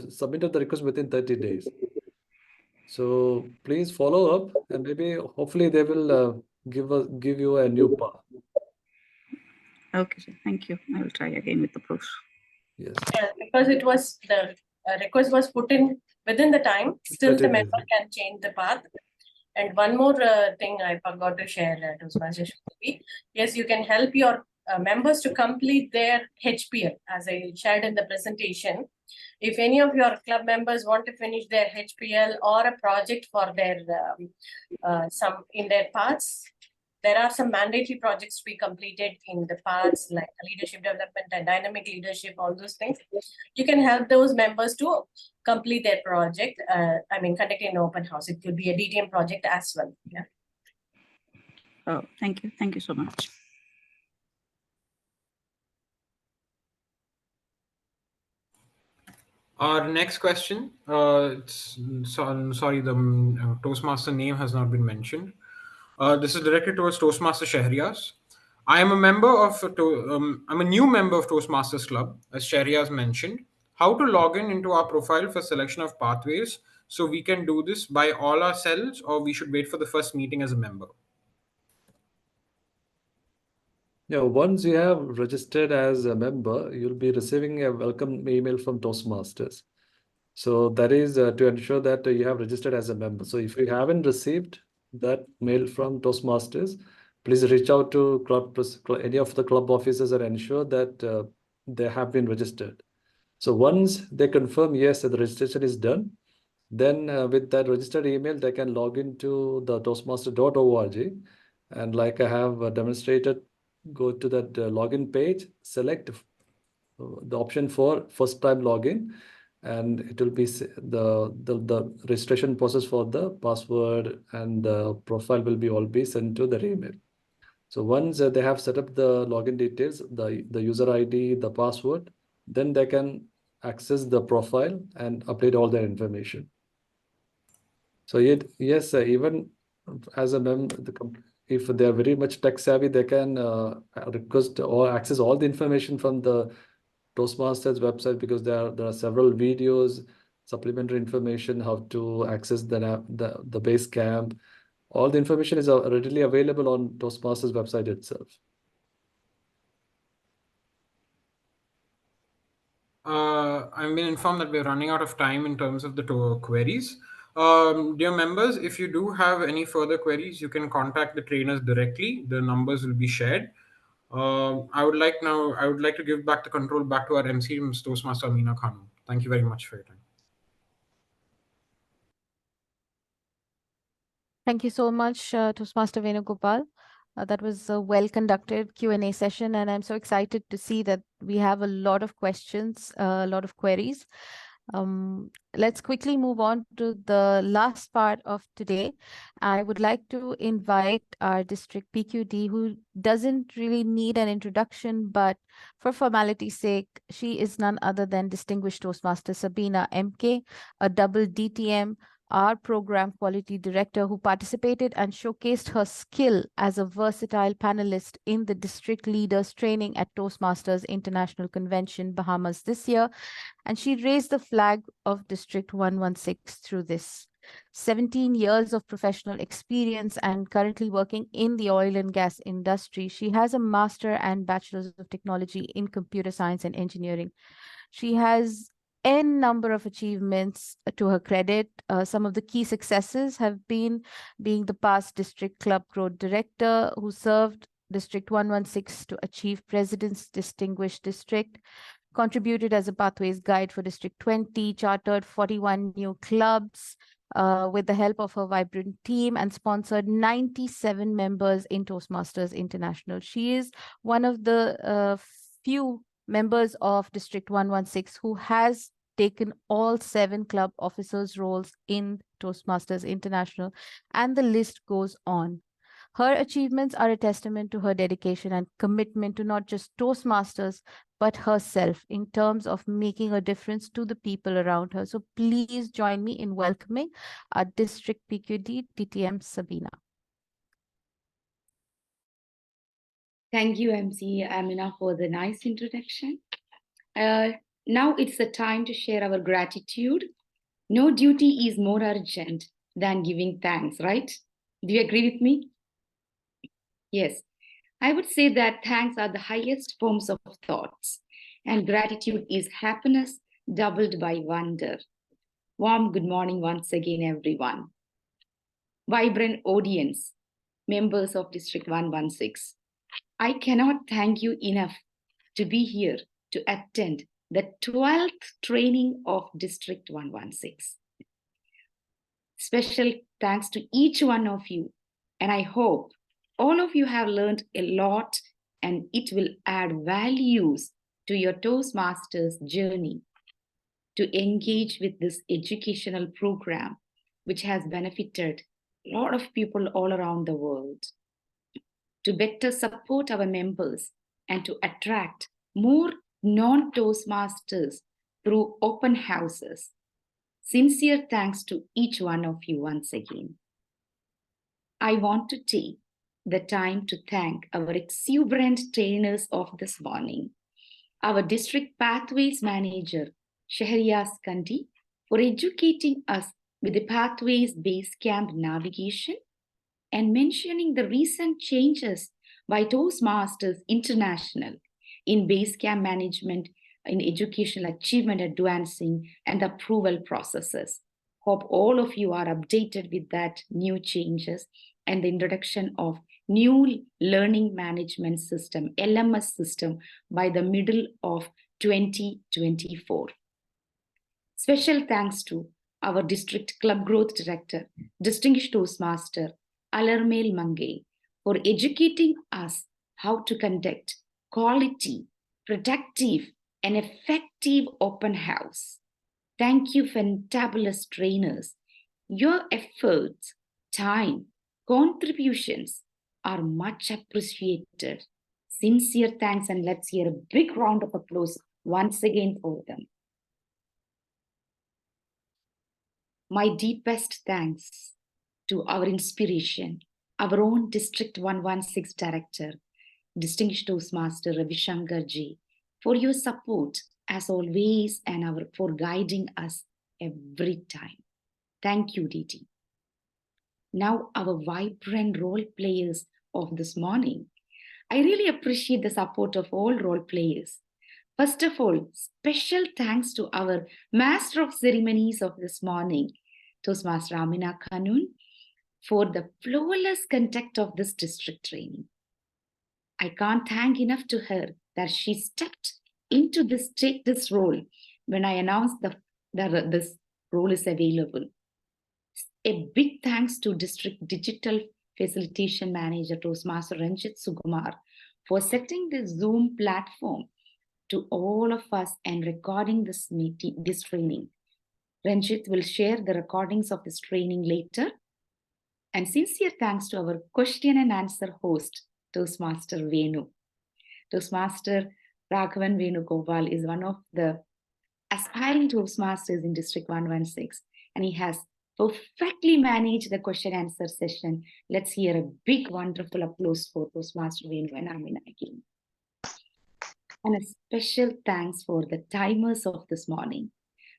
submitted the request within 30 days. So please follow up and maybe hopefully they will give you a new path. Okay, sir. Thank you. I will try again with the proofs. Yes. Yeah, because it was the request was put in within the time, still the member can change the path. And one more thing I forgot to share to Toastmaster Shruti. Yes, you can help your members to complete their HPL as I shared in the presentation. If any of your club members want to finish their HPL or a project for their some in their parts, there are some mandatory projects to be completed in the parts like leadership development and dynamic leadership, all those things. You can help those members to complete their project. Conducting an open house. It could be a DTM project as well. Yeah. Oh, thank you. Thank you so much. Our next question, I'm sorry, the Toastmaster name has not been mentioned. This is directed towards Toastmaster Shahriaz. I'm a new member of Toastmasters Club, as Shahriaz mentioned. How to log into our profile for selection of pathways? So we can do this by all ourselves, or we should wait for the first meeting as a member? Yeah, once you have registered as a member, you'll be receiving a welcome email from Toastmasters. So that is to ensure that you have registered as a member. So if you haven't received that mail from Toastmasters, please reach out to any of the club officers and ensure that they have been registered. So once they confirm, yes, that the registration is done, then with that registered email, they can log into the toastmaster.org. And like I have demonstrated, go to that login page, select the option for first time login, and it will be the registration process for the password and the profile will be all be sent to their email. So once they have set up the login details, the user ID, the password, then they can access the profile and update all their information. So yes, even as a member, if they are very much tech savvy, they can request or access all the information from the Toastmasters website, because there are several videos, supplementary information, how to access the Basecamp. All the information is readily available on Toastmasters website itself. I've been informed that we're running out of time in terms of the queries. Dear members, if you do have any further queries, you can contact the trainers directly. The numbers will be shared. I would like to give back the control back to our MC, Ms. Toastmaster Amina Khanum. Thank you very much for your time. Thank you so much, Toastmaster Venugopal. That was a well-conducted Q&A session, and I'm so excited to see that we have a lot of questions, a lot of queries. Let's quickly move on to the last part of today. I would like to invite our district PQD, who doesn't really need an introduction, but for formality's sake, she is none other than Distinguished Toastmaster Sabina MK, a double DTM, our program quality director, who participated and showcased her skill as a versatile panelist in the district leaders training at Toastmasters International Convention, Bahamas this year. And she raised the flag of District 116 through this. 17 years of professional experience and currently working in the oil and gas industry. She has a master and bachelor's of technology in computer science and engineering. She has n number of achievements to her credit. Some of the key successes have been being the past district club growth director, who served District 116 to achieve President's Distinguished District, contributed as a Pathways Guide for District 20, chartered 41 new clubs with the help of her vibrant team, and sponsored 97 members in Toastmasters International. She is one of the few members of District 116 who has taken all 7 club officers' roles in Toastmasters International, and the list goes on. Her achievements are a testament to her dedication and commitment to not just Toastmasters, but herself in terms of making a difference to the people around her. So please join me in welcoming our District PQD, DTM Sabina. Thank you, MC Amina, for the nice introduction. Now it's the time to share our gratitude. No duty is more urgent than giving thanks, right? Do you agree with me? Yes, I would say that thanks are the highest forms of thoughts, and gratitude is happiness doubled by wonder. Warm good morning once again, everyone. Vibrant audience, members of District 116. I cannot thank you enough to be here to attend the 12th training of District 116. Special thanks to each one of you, and I hope all of you have learned a lot and it will add values to your Toastmasters journey to engage with this educational program, which has benefited a lot of people all around the world, to better support our members and to attract more non-Toastmasters through open houses. Sincere thanks to each one of you once again. I want to take the time to thank our exuberant trainers of this morning, our District Pathways Manager, Shahriaz Kandi, for educating us with the Pathways Basecamp navigation and mentioning the recent changes by Toastmasters International in Basecamp management, in educational achievement advancing, and approval processes. Hope all of you are updated with that new changes and the introduction of new learning management system, LMS system, by the middle of 2024. Special thanks to our District Club Growth Director, Distinguished Toastmaster, Alarmel Mange, for educating us how to conduct quality, productive, and effective open house. Thank you, fantabulous trainers. Your efforts, time, contributions are much appreciated. Sincere thanks, and let's hear a big round of applause once again for them. My deepest thanks to our inspiration, our own District 116 Director, Distinguished Toastmaster Ravi Shankar ji, for your support as always and for guiding us every time. Thank you, Didi. Now, our vibrant role players of this morning. I really appreciate the support of all role players. First of all, special thanks to our Master of Ceremonies of this morning, Toastmaster Amina Khanun, for the flawless conduct of this district training. I can't thank enough to her that she stepped into take this role when I announced that this role is available. A big thanks to District Digital Facilitation Manager Toastmaster Ranjit Sugumar for setting the Zoom platform to all of us and recording this training. Ranjit will share the recordings of this training later. And sincere thanks to our question and answer host, Toastmaster Venu. Toastmaster Raghavan Venugopal is one of the aspiring Toastmasters in District 116, and he has perfectly managed the question answer session. Let's hear a big, wonderful applause for Toastmaster Venu and Amina again. And a special thanks for the timers of this morning,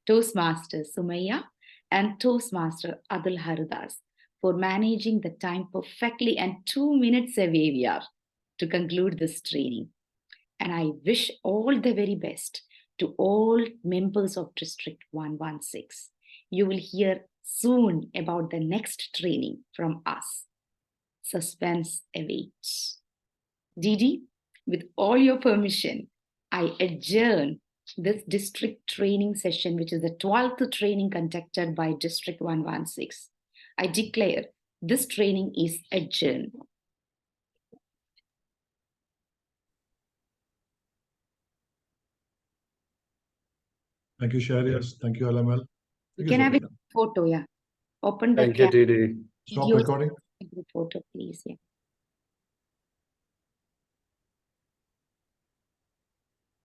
Toastmaster Sumaya and Toastmaster Adul Haridas, for managing the time perfectly, and 2 minutes away we are to conclude this training. And I wish all the very best to all members of District 116. You will hear soon about the next training from us. Suspense awaits. Didi, with all your permission, I adjourn this district training session, which is the 12th training conducted by District 116. I declare this training is adjourned. Thank you, Shahriaz. Thank you, Alamel. You can have a photo, yeah. Open the Thank you, Didi. Stop recording. Photo, please, yeah.